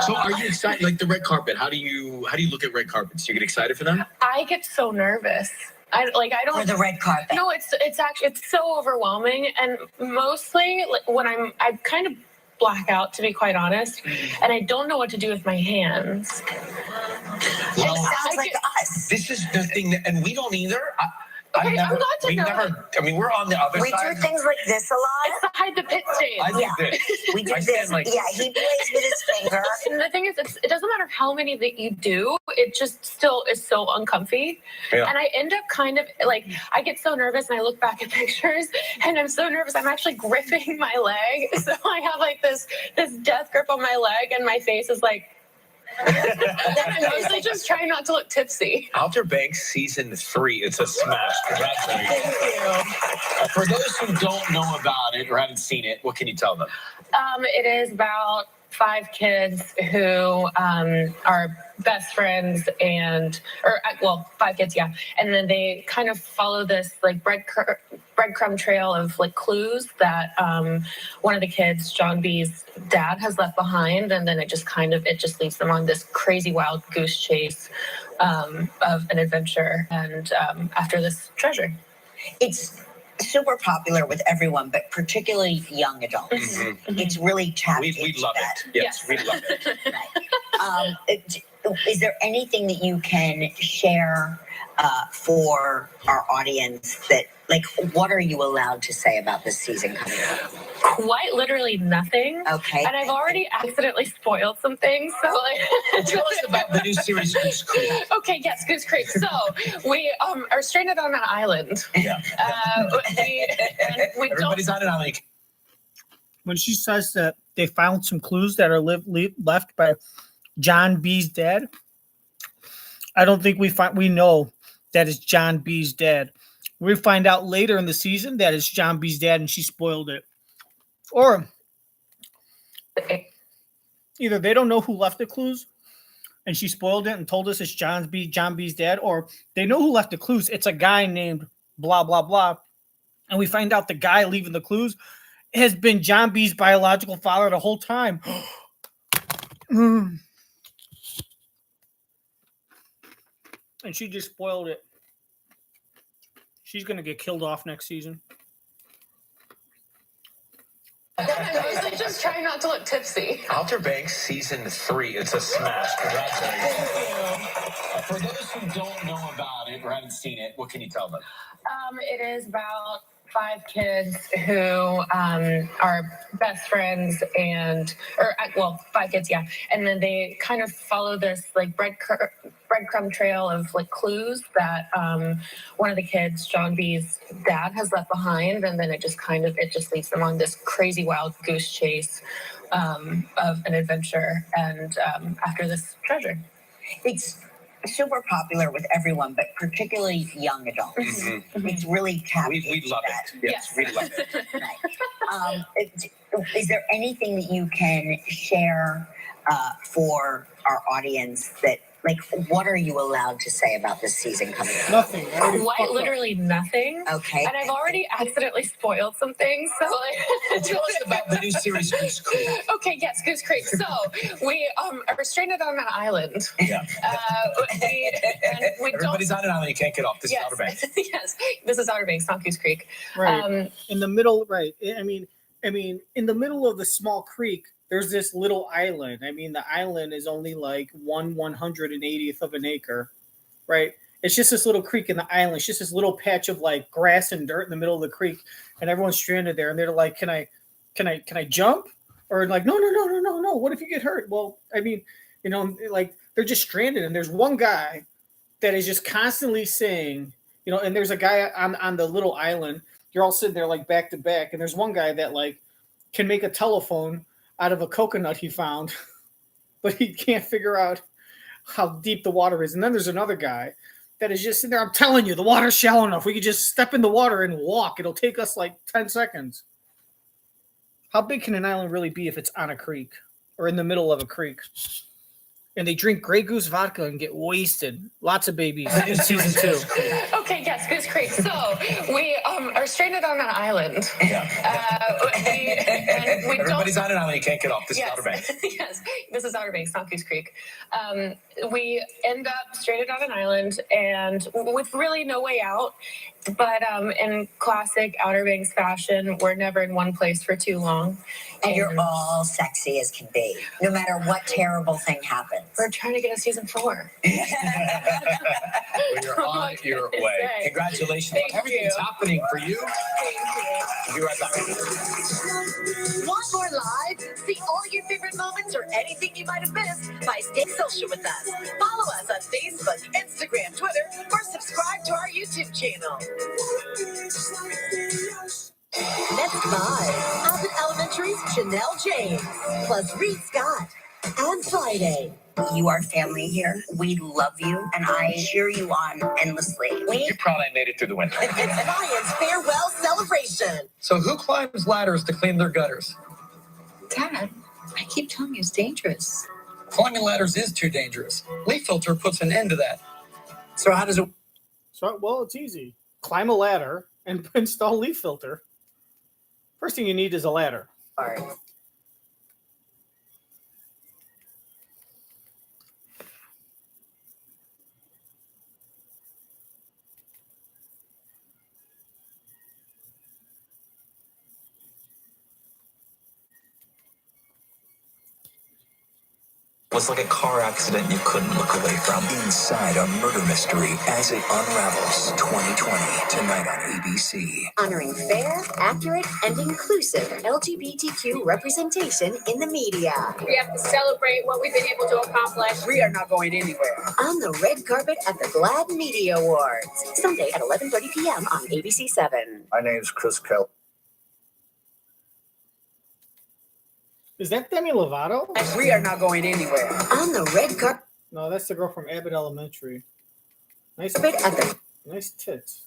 So, are you excited? Like the red carpet? How do you look at red carpets? Do you get excited for them? I get so nervous. I don't. For the red carpet. No, it's actually so overwhelming, and mostly like, when I kind of black out, to be quite honest, and I don't know what to do with my hands. Well, sounds like us. This is the thing, and we don't either. Okay, I'm glad to know. I mean, we're on the other We side. do things like this a lot. It's the hide the pit stage. I think this. We do I this. stand like Yeah, he plays with his finger. And the thing is, it doesn't matter how many that you do, it just still is so uncomfy. Yeah. And I end up kind of like, I get so nervous and I look back at pictures and I'm so nervous, I'm actually gripping my leg. So I have like this death grip on my leg and my face is like, I'm mostly just trying not to look tipsy. Outer Banks season 3. It's a smash. Congratulations. Thank you. For those who don't know about it or haven't seen it, what can you tell them? It is about 5 kids who are best friends 5 kids, yeah. And then they kind of follow this like breadcrumb trail of like clues that one of the kids, John B's dad, has left behind, and then it just leads them on this crazy wild goose chase of an adventure and after this treasure. It's super popular with everyone, but particularly young adults. It's really tapped We into love that. it. Yes, we love it. Right. Is there anything that you can share for our audience that, like, what are you allowed to say about this season coming up? Quite literally nothing. Okay. And I've already accidentally spoiled some things. So like, Tell us about the new series, Goose Creek. Okay, yes, Goose Creek. So we are stranded on an island. Yeah. We Everybody's on an island. When she says that they found some clues that are left by John B's dad, I don't think we know that it's John B's dad. We find out later in the season that it's John B's dad and she spoiled it. Or either they don't know who left the clues and she spoiled it and told us it's John B's dad, or they know who left the clues. It's a guy named blah, blah, blah. And we find out the guy leaving the clues has been John B's biological father the whole time. And she just spoiled it. She's going to get killed off next season. I was like, just trying not to look tipsy. Outer Banks season 3. It's a smash. Congratulations. For those who don't know about it or haven't seen it, what can you tell them? It is about 5 kids who are best friends or 5 kids, yeah. And then they kind of follow this like breadcrumb trail of like clues that one of the kids, John B's dad, has left behind, and then it just leads them on this crazy wild goose chase of an adventure and after this treasure. It's super popular with everyone, but particularly young adults. Mm-hmm. It's really captivating. We love it. Yes, we love it. Right. Is there anything that you can share for our audience that, like, what are you allowed to say about this season coming up? Nothing. Quite literally nothing. Okay. And I've already accidentally spoiled some things. So Well, tell us about the new series, Goose Creek. Okay, yes, Goose Creek. So we are stranded on an island. Yeah. We Everybody's on an island. You can't get off. This is Outer Banks. Yes, this is Outer Banks, not Goose Creek. Right. In the middle, right. I mean, in the middle of the small creek, there's this little island. I mean, the island is only like 1/180th of an acre, right? It's just this little creek in the island. It's just this little patch of like grass and dirt in the middle of the creek, and everyone's stranded there. And they're like, "Can I jump?" Or like, "No. What if you get hurt?" Well, I mean, like they're just stranded, and there's one guy that is just constantly saying, and there's a guy on the little island. You're all sitting there like back to back, and there's one guy that like can make a telephone out of a coconut he found, but he can't figure out how deep the water is. And then there's another guy that is just sitting there. I'm telling you, the water's shallow enough. We could just step in the water and walk. It'll take us like 10 seconds. How big can an island really be if it's on a creek or in the middle of a creek? And they drink Grey Goose vodka and get wasted. Lots of babies in season 2. Okay, yes, Goose Creek. So we are stranded on an island. Yeah. Everybody's don't... on an island. You can't get off. This is Outer Banks. Yes, this is Outer Banks, not Goose Creek. We end up stranded on an island and with really no way out. But in classic Outer Banks fashion, we're never in one place for too long. And you're all sexy as can be, no matter what terrible thing happens. We're trying to get a season 4. Well, you're on your way. Congratulations on everything's happening for you. Thank you. We'll be right back. Want more live? See all your favorite moments or anything you might have missed by staying social with us. Follow us on Facebook, Instagram, Twitter, or subscribe to our YouTube channel. Next by Abbott Elementary's Janelle James, plus Reed Scott and Friday. You are family here. We love you, and I cheer you on endlessly. You're proud I made it through the winter. It's Ryan's farewell celebration. So who climbs ladders to clean their gutters? Dad, I keep telling you it's dangerous. Climbing ladders is too dangerous. Leaf filter puts an end to that. So how does it? So, well, it's easy. Climb a ladder and install leaf filter. First thing you need is a ladder. All right. Was like a car accident you couldn't look away from. Inside a murder mystery as it unravels. 2020 tonight on ABC. Honoring fair, accurate, and inclusive LGBTQ representation in the media. We have to celebrate what we've been able to accomplish. We are not going anywhere. On the red carpet at the GLAAD Media Awards. Sunday at 11:30 p.m. on ABC 7. My name's Chris Kelly. Is that Demi Lovato? We are not going anywhere. On the red carpet. No, that's the girl from Abbott Elementary. Nice tits.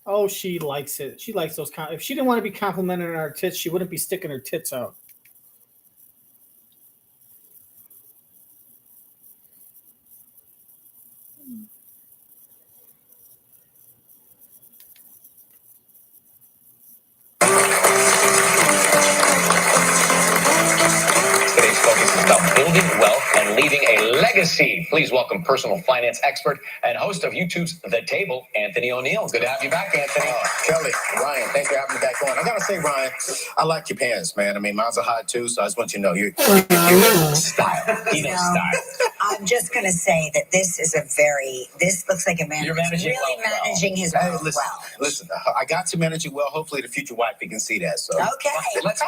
Oh, she likes it. She likes those. If she didn't want to be complimented on her tits, she wouldn't be sticking her tits out. Legacy. Please welcome personal finance expert and host of YouTube's The Table, Anthony O'Neill. Good to have you back, Anthony. Kelly, Ryan, thanks for having me back on. I gotta say, Ryan, I like your pants, man. I mean, mine's are hot too, so I just want you to know you're style. He knows No. style. I'm just going to say that this looks like a man You're who's managing really well. managing his Hey, wealth listen, well. listen, I got to manage it well. Hopefully the future wife can see that. So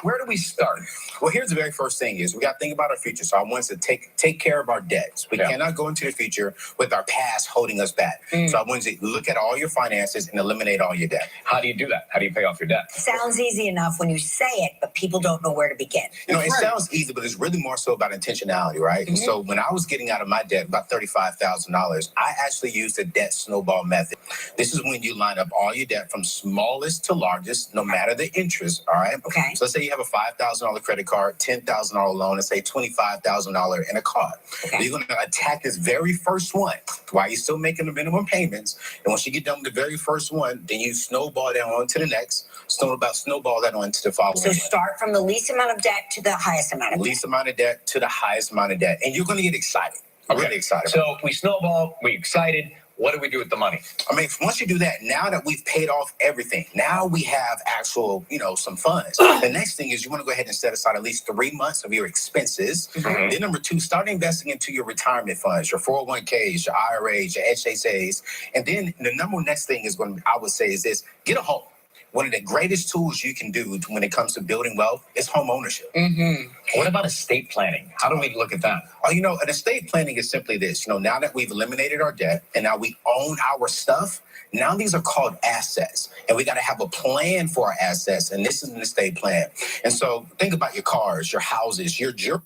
Where do we start? Well, here's the very first thing is we got to think about our future. So I want to take care of our debts. We cannot go into the future with our past holding us back. So I want to look at all your finances and eliminate all your debt. How do you do that? How do you pay off your debt? Sounds easy enough when you say it, but people don't know where to begin. You know, it sounds easy, but it's really more so about intentionality, right? And so when I was getting out of my debt, about $35,000, I actually used the debt snowball method. This is when you line up all your debt from smallest to largest, no matter the interest, all right? Okay. So let's say you have a $5,000 credit card, $10,000 loan, and say $25,000 in a car. Okay. You're going to attack this very first one while you're still making the minimum payments. And once you get done with the very first one, then you snowball that on to the next, snowball that on to the following. So start from the least amount of debt to the highest amount of debt. Least amount of debt to the highest amount of debt. And you're going to get excited. Okay. Really excited. So we snowball, we excited. What do we do with the money? I mean, once you do that, now that we've paid off everything, now we have actual, some funds. The next thing is you want to go ahead and set aside at least 3 months of your expenses. Then number 2, start investing into your retirement funds, your 401ks, your IRAs, your HSAs. And then the next thing is I would say is this: get a home. One of the greatest tools you can do when it comes to building wealth is home ownership. What about estate planning? How do we look at that? Oh, an estate planning is simply this. Now that we've eliminated our debt and now we own our stuff, now these are called assets. And we got to have a plan for our assets. And this is an estate plan. And so think about your cars, your houses, your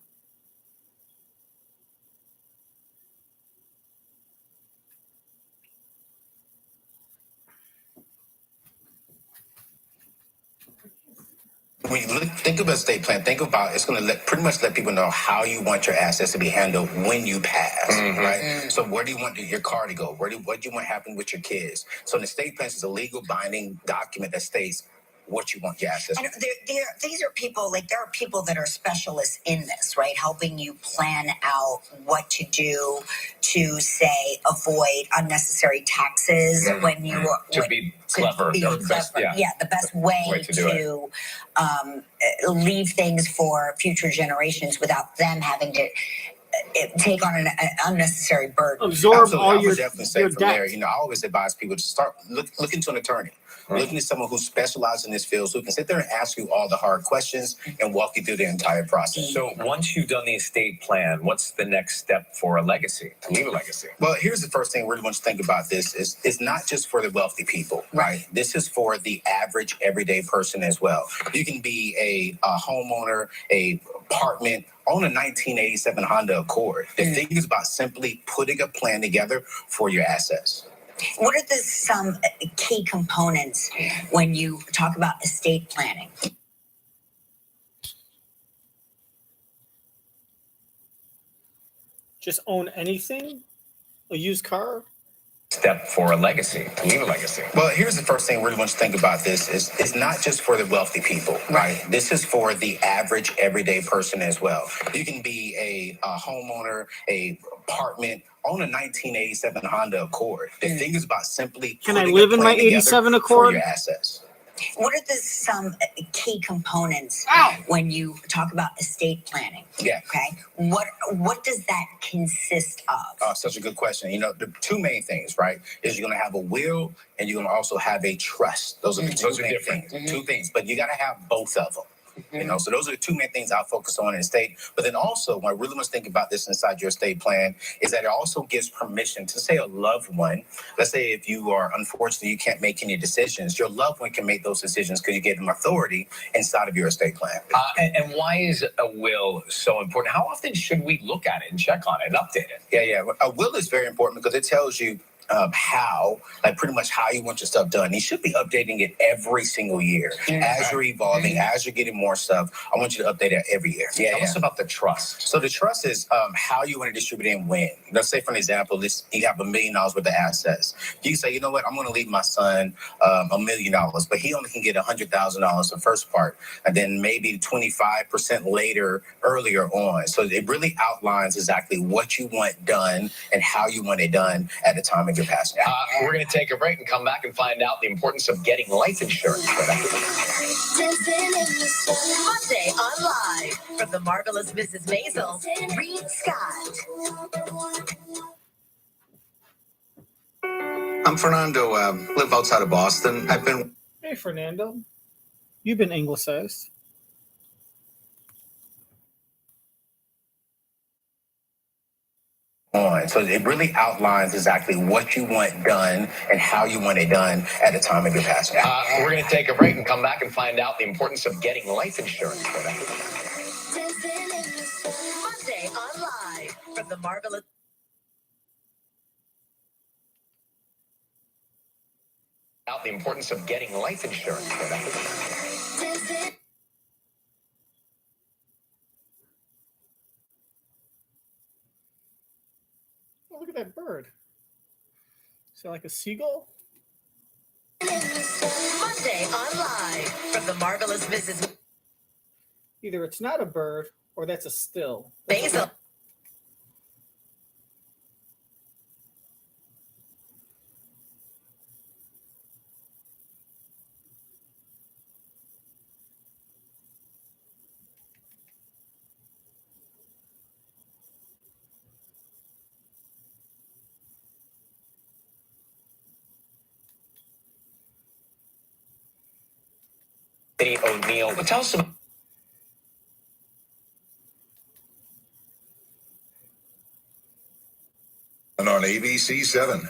when you think of an estate plan, think about it's going to pretty much let people know how you want your assets to be handled when you pass, right? So where do you want your car to go? What do you want to happen with your kids? So an estate plan is a legal binding document that states what you want your assets. And these are people, there are people that are specialists in this, right? Helping you plan out what to do to, say, avoid unnecessary taxes when you be clever. The best way to leave things for future generations without them having to take on an unnecessary burden. Absorb Absolutely. all I would your definitely say your from debt. there, I always advise people to start look into an attorney. Looking at someone who specializes in this field so who can sit there and ask you all the hard questions and walk you through the entire process. So once you've done the estate plan, what's the next step for a legacy, to leave a legacy? Well, here's the first thing we really want you to think about this is it's not just for the wealthy people, right? This is for the average everyday person as well. You can be a homeowner, a apartment, own a 1987 Honda Accord. The thing is about simply putting a plan together for your assets. What are some key components when you talk about estate planning? Just own anything? A used car? Step for a legacy, to leave a legacy. Well, here's the first thing we really want you to think about this is it's not just for the wealthy people, right? This is for the average everyday person as well. You can be a homeowner, a apartment, own a 1987 Honda Accord. The thing is about simply Can I putting live a in my plan together 87 for Accord? your assets. What are some key components when you talk about estate planning? Yeah. Okay. What does that consist of? Oh, such a good question. The two main things, right, is you're going to have a will and you're going to also have a trust. Those are the two main things. Two things, but you got to have both of them. So those are the two main things I'll focus on in estate. But then also, when I really must think about this inside your estate plan, is that it also gives permission to, say, a loved one. Let's say if you are, unfortunately, you can't make any decisions, your loved one can make those decisions because you give them authority inside of your estate plan. And why is a will so important? How often should we look at it and check on it and update it? Yeah. A will is very important because it tells you how, like pretty much how you want your stuff done. You should be updating it every single year. As you're evolving, as you're getting more stuff, I want you to update it every year. Tell us about the trust. So the trust is how you want to distribute it and when. Let's say, for an example, you have $1 million worth of assets. You can say, you know what, I'm going to leave my son $1 million, but he only can get $100,000 the first part, and then maybe 25% earlier on. So it really outlines exactly what you want done and how you want it done at the time of your passing. We're going to take a break and come back and find out the importance of getting life insurance. Monday on Live from the marvelous Mrs. Maisel, Reed Scott. I'm Fernando. Live outside of Boston. Hey, Fernando. You've been anglicized. So it really outlines exactly what you want done and how you want it done at the time of your passing. We're going to take a break and come back and find out the importance of getting life insurance. Monday on Live from the marvelous. Out the importance of getting life insurance. Oh, look at that bird. Is that like a seagull? Monday on Live from the marvelous Mrs. Either it's not a bird or that's a still. Maisel. O'Neill. Tell us about. And on ABC 7.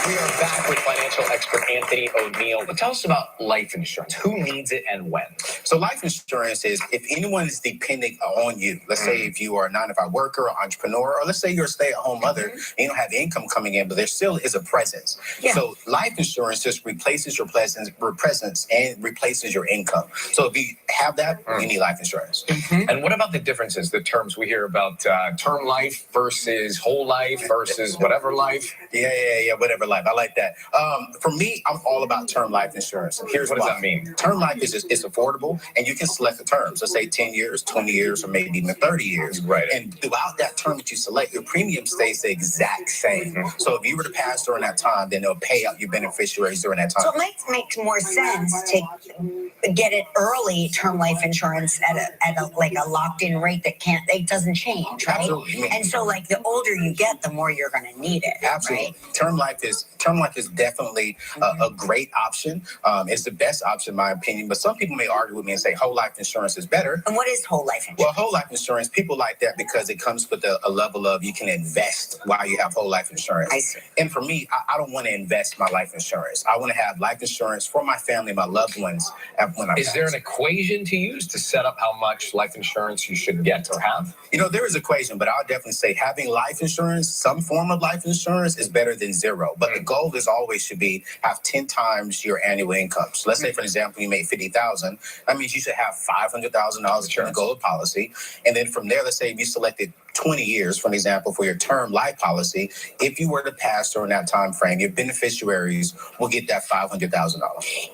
We are back with financial expert Anthony O'Neill. But tell us about life insurance. Who needs it and when? So life insurance is if anyone is depending on you. Let's say if you are a 9-to-5 worker or entrepreneur, or let's say you're a stay-at-home mother and you don't have income coming in, but there still is a presence. So life insurance just replaces your presence and replaces your income. So if you have that, you need life insurance. And what about the differences, the terms we hear about term life versus whole life versus whatever life? Yeah, whatever life. I like that. For me, I'm all about term life insurance. Here's what does that mean? Term life is affordable, and you can select the terms. Let's say 10 years, 20 years, or maybe even 30 years. Right. And throughout that term that you select, your premium stays the exact same. So if you were to pass during that time, then they'll pay out your beneficiaries during that time. So it might make more sense to get it early term life insurance at a locked in rate it doesn't change, right? Absolutely. And so like the older you get, the more you're going to need it. Absolutely. Right? Term life is definitely a great option. It's the best option in my opinion, but some people may argue with me and say whole life insurance is better. And what is whole life insurance? Well, whole life insurance, people like that because it comes with a level of you can invest while you have whole life insurance. I see. And for me, I don't want to invest my life insurance. I want to have life insurance for my family, my loved ones. Is there an equation to use to set up how much life insurance you should get or have? There is an equation, but I'll definitely say having life insurance, some form of life insurance is better than zero. But the goal is always should be have 10 times your annual income. So let's say, for example, you made $50,000. That means you should have $500,000 in a gold policy. And then from there, let's say if you selected 20 years, for example, for your term life policy, if you were to pass during that time frame, your beneficiaries will get that $500,000.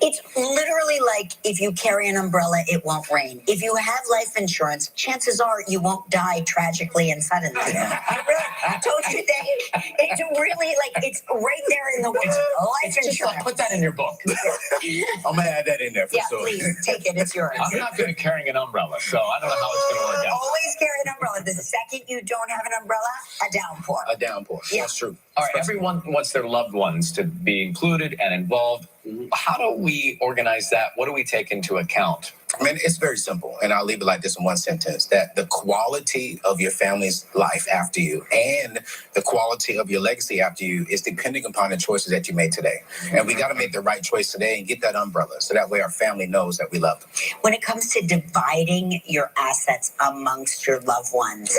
It's literally like if you carry an umbrella, it won't rain. If you have life insurance, chances are you won't die tragically and suddenly. Don't you think? It's really like it's right there in the word. Life insurance. Put that in your book. I'm going to add that in there for sure. Please take it. It's yours. I'm not good at carrying an umbrella, so I don't know how it's going to work out. Always carry an umbrella. The second you don't have an umbrella, a downpour. A downpour. Yeah. That's true. All right, everyone wants their loved ones to be included and involved. How do we organize that? What do we take into account? I mean, it's very simple, and I'll leave it like this in one sentence, that the quality of your family's life after you and the quality of your legacy after you is depending upon the choices that you made today. And we got to make the right choice today and get that umbrella so that way our family knows that we love them. When it comes to dividing your assets amongst your loved ones,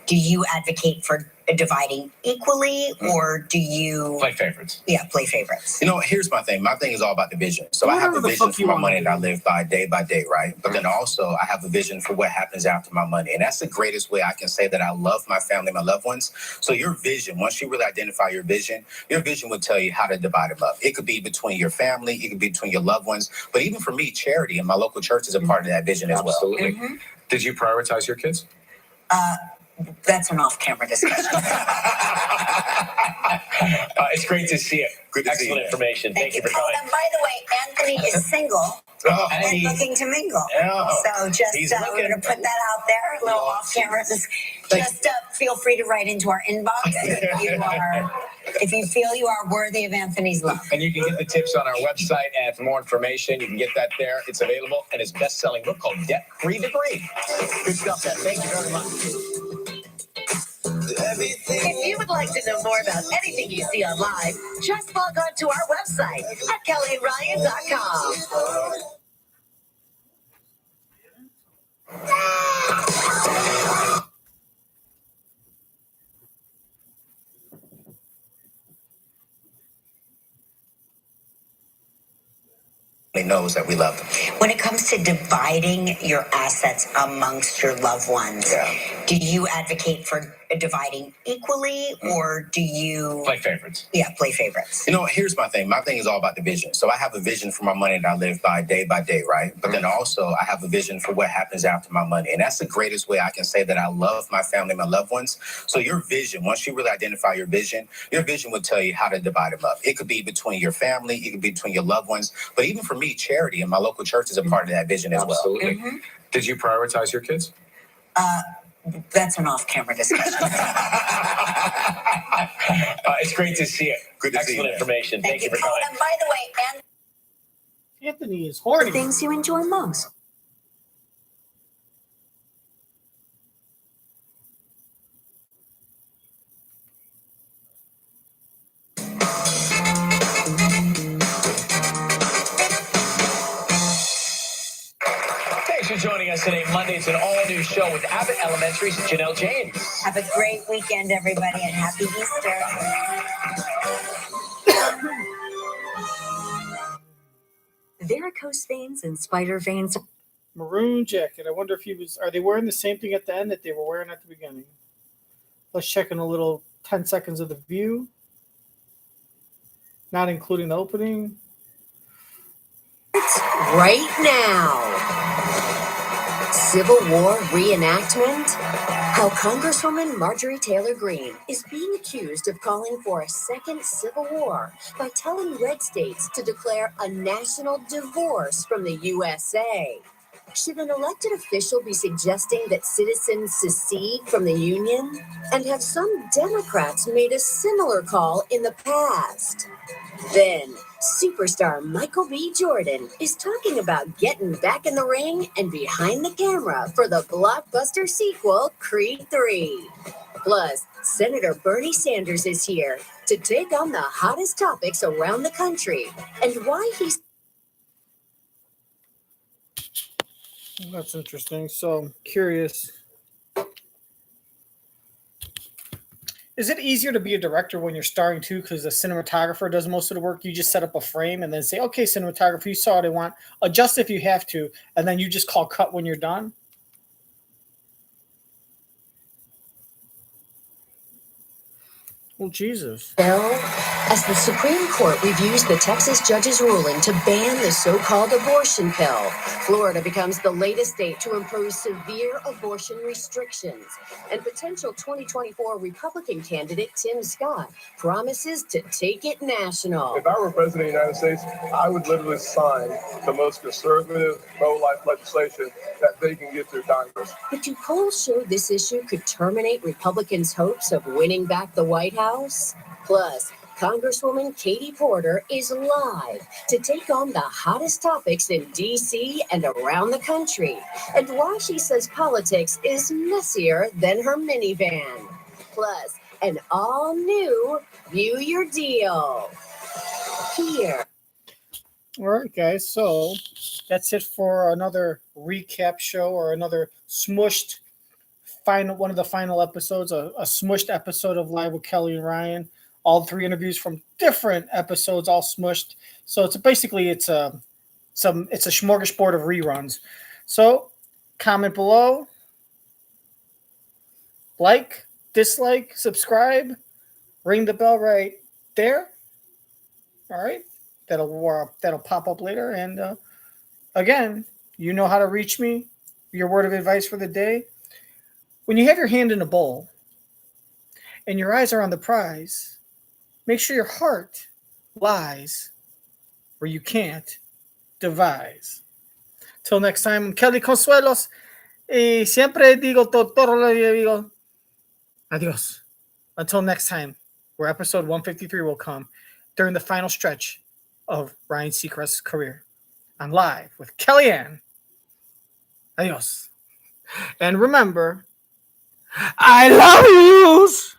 do you advocate for dividing equally, or do you Play favorites? Yeah, play favorites. You know, here's my thing. My thing is all about the vision. So I have a vision for my money that I live by day, right? But then also I have a vision for what happens after my money. And that's the greatest way I can say that I love my family, my loved ones. So your vision, once you really identify your vision will tell you how to divide them up. It could be between your family, it could be between your loved ones. But even for me, charity and my local church is a part of that vision as well. Absolutely. Did you prioritize your kids? That's an off-camera discussion. It's great to see it. Good to see Excellent you. information. Thank you for coming. And by the way, Anthony is single and looking to mingle. So just we're going to put that out there, a little off-camera. Just feel free to write into our inbox if you feel you are worthy of Anthony's love. And you can get the tips on our website, and for more information, you can get that there. It's available in his best-selling book called Debt Free Degree. Good stuff, Ed. Thank you very much. If you would like to know more about anything you see online, just log on to our website at kellyandryan.com. Knows that we love them. When it comes to dividing your assets amongst your loved ones, do you advocate for dividing equally, or do you play favorites? Yeah, play favorites. You know, here's my thing. My thing is all about the vision. So I have a vision for my money that I live by day, right? But then also I have a vision for what happens after my money. And that's the greatest way I can say that I love my family, my loved ones. So your vision, once you really identify your vision will tell you how to divide them up. It could be between your family, it could be between your loved ones. But even for me, charity and my local church is a part of that vision as well. Absolutely. Did you prioritize your kids? That's an off-camera discussion. It's great to see it. Good to see you. Excellent information. Thank you for coming. And by the way, Anthony is horny. Things you enjoy most. Thanks for joining us today. Monday, it's an all-new show with Abbott Elementary's Janelle James. Have a great weekend, everybody, and happy Easter. Varicose veins and spider veins. Maroon jacket. I wonder if he was. Are they wearing the same thing at the end that they were wearing at the beginning? Let's check in a little 10 seconds of the view. Not including the opening. Right now. Civil War reenactment? How Congresswoman Marjorie Taylor Greene is being accused of calling for a second civil war by telling red states to declare a national divorce from the USA. Should an elected official be suggesting that citizens secede from the Union? And have some Democrats made a similar call in the past? Then, superstar Michael B. Jordan is talking about getting back in the ring and behind the camera for the blockbuster sequel, Creed 3. Plus, Senator Bernie Sanders is here to take on the hottest topics around the country and why he's... That's interesting. So curious. Is it easier to be a director when you're starring too? Because the cinematographer does most of the work. You just set up a frame and then say, okay, cinematographer, you saw what I want. Adjust if you have to. And then you just call cut when you're done. Well, Jesus. As the Supreme Court reviews the Texas judge's ruling to ban the so-called abortion pill, Florida becomes the latest state to impose severe abortion restrictions. And potential 2024 Republican candidate Tim Scott promises to take it national. If I were president of the United States, I would literally sign the most conservative pro-life legislation that they can get through Congress. But do polls show this issue could terminate Republicans' hopes of winning back the White House? Plus, Congresswoman Katie Porter is live to take on the hottest topics in D.C. and around the country, and why she says politics is messier than her minivan. Plus, an all-new View Your Deal. Here. All right, guys. So that's it for another recap show or another smushed one of the final episodes, a smushed episode of Live with Kelly and Ryan. All 3 interviews from different episodes, all smushed. So it's a smorgasbord of reruns. So comment below, like, dislike, subscribe, ring the bell right there. All right, that'll pop up later. And again, you know how to reach me. Your word of advice for the day: when you have your hand in a bowl and your eyes are on the prize, make sure your heart lies where you can't devise. Till next time, I'm Kelly Consuelos. Y siempre digo, todo lo digo, adios. Until next time, where episode 153 will come during the final stretch of Ryan Seacrest's career. I'm live with Kellyanne. Adios. And remember, I love yous!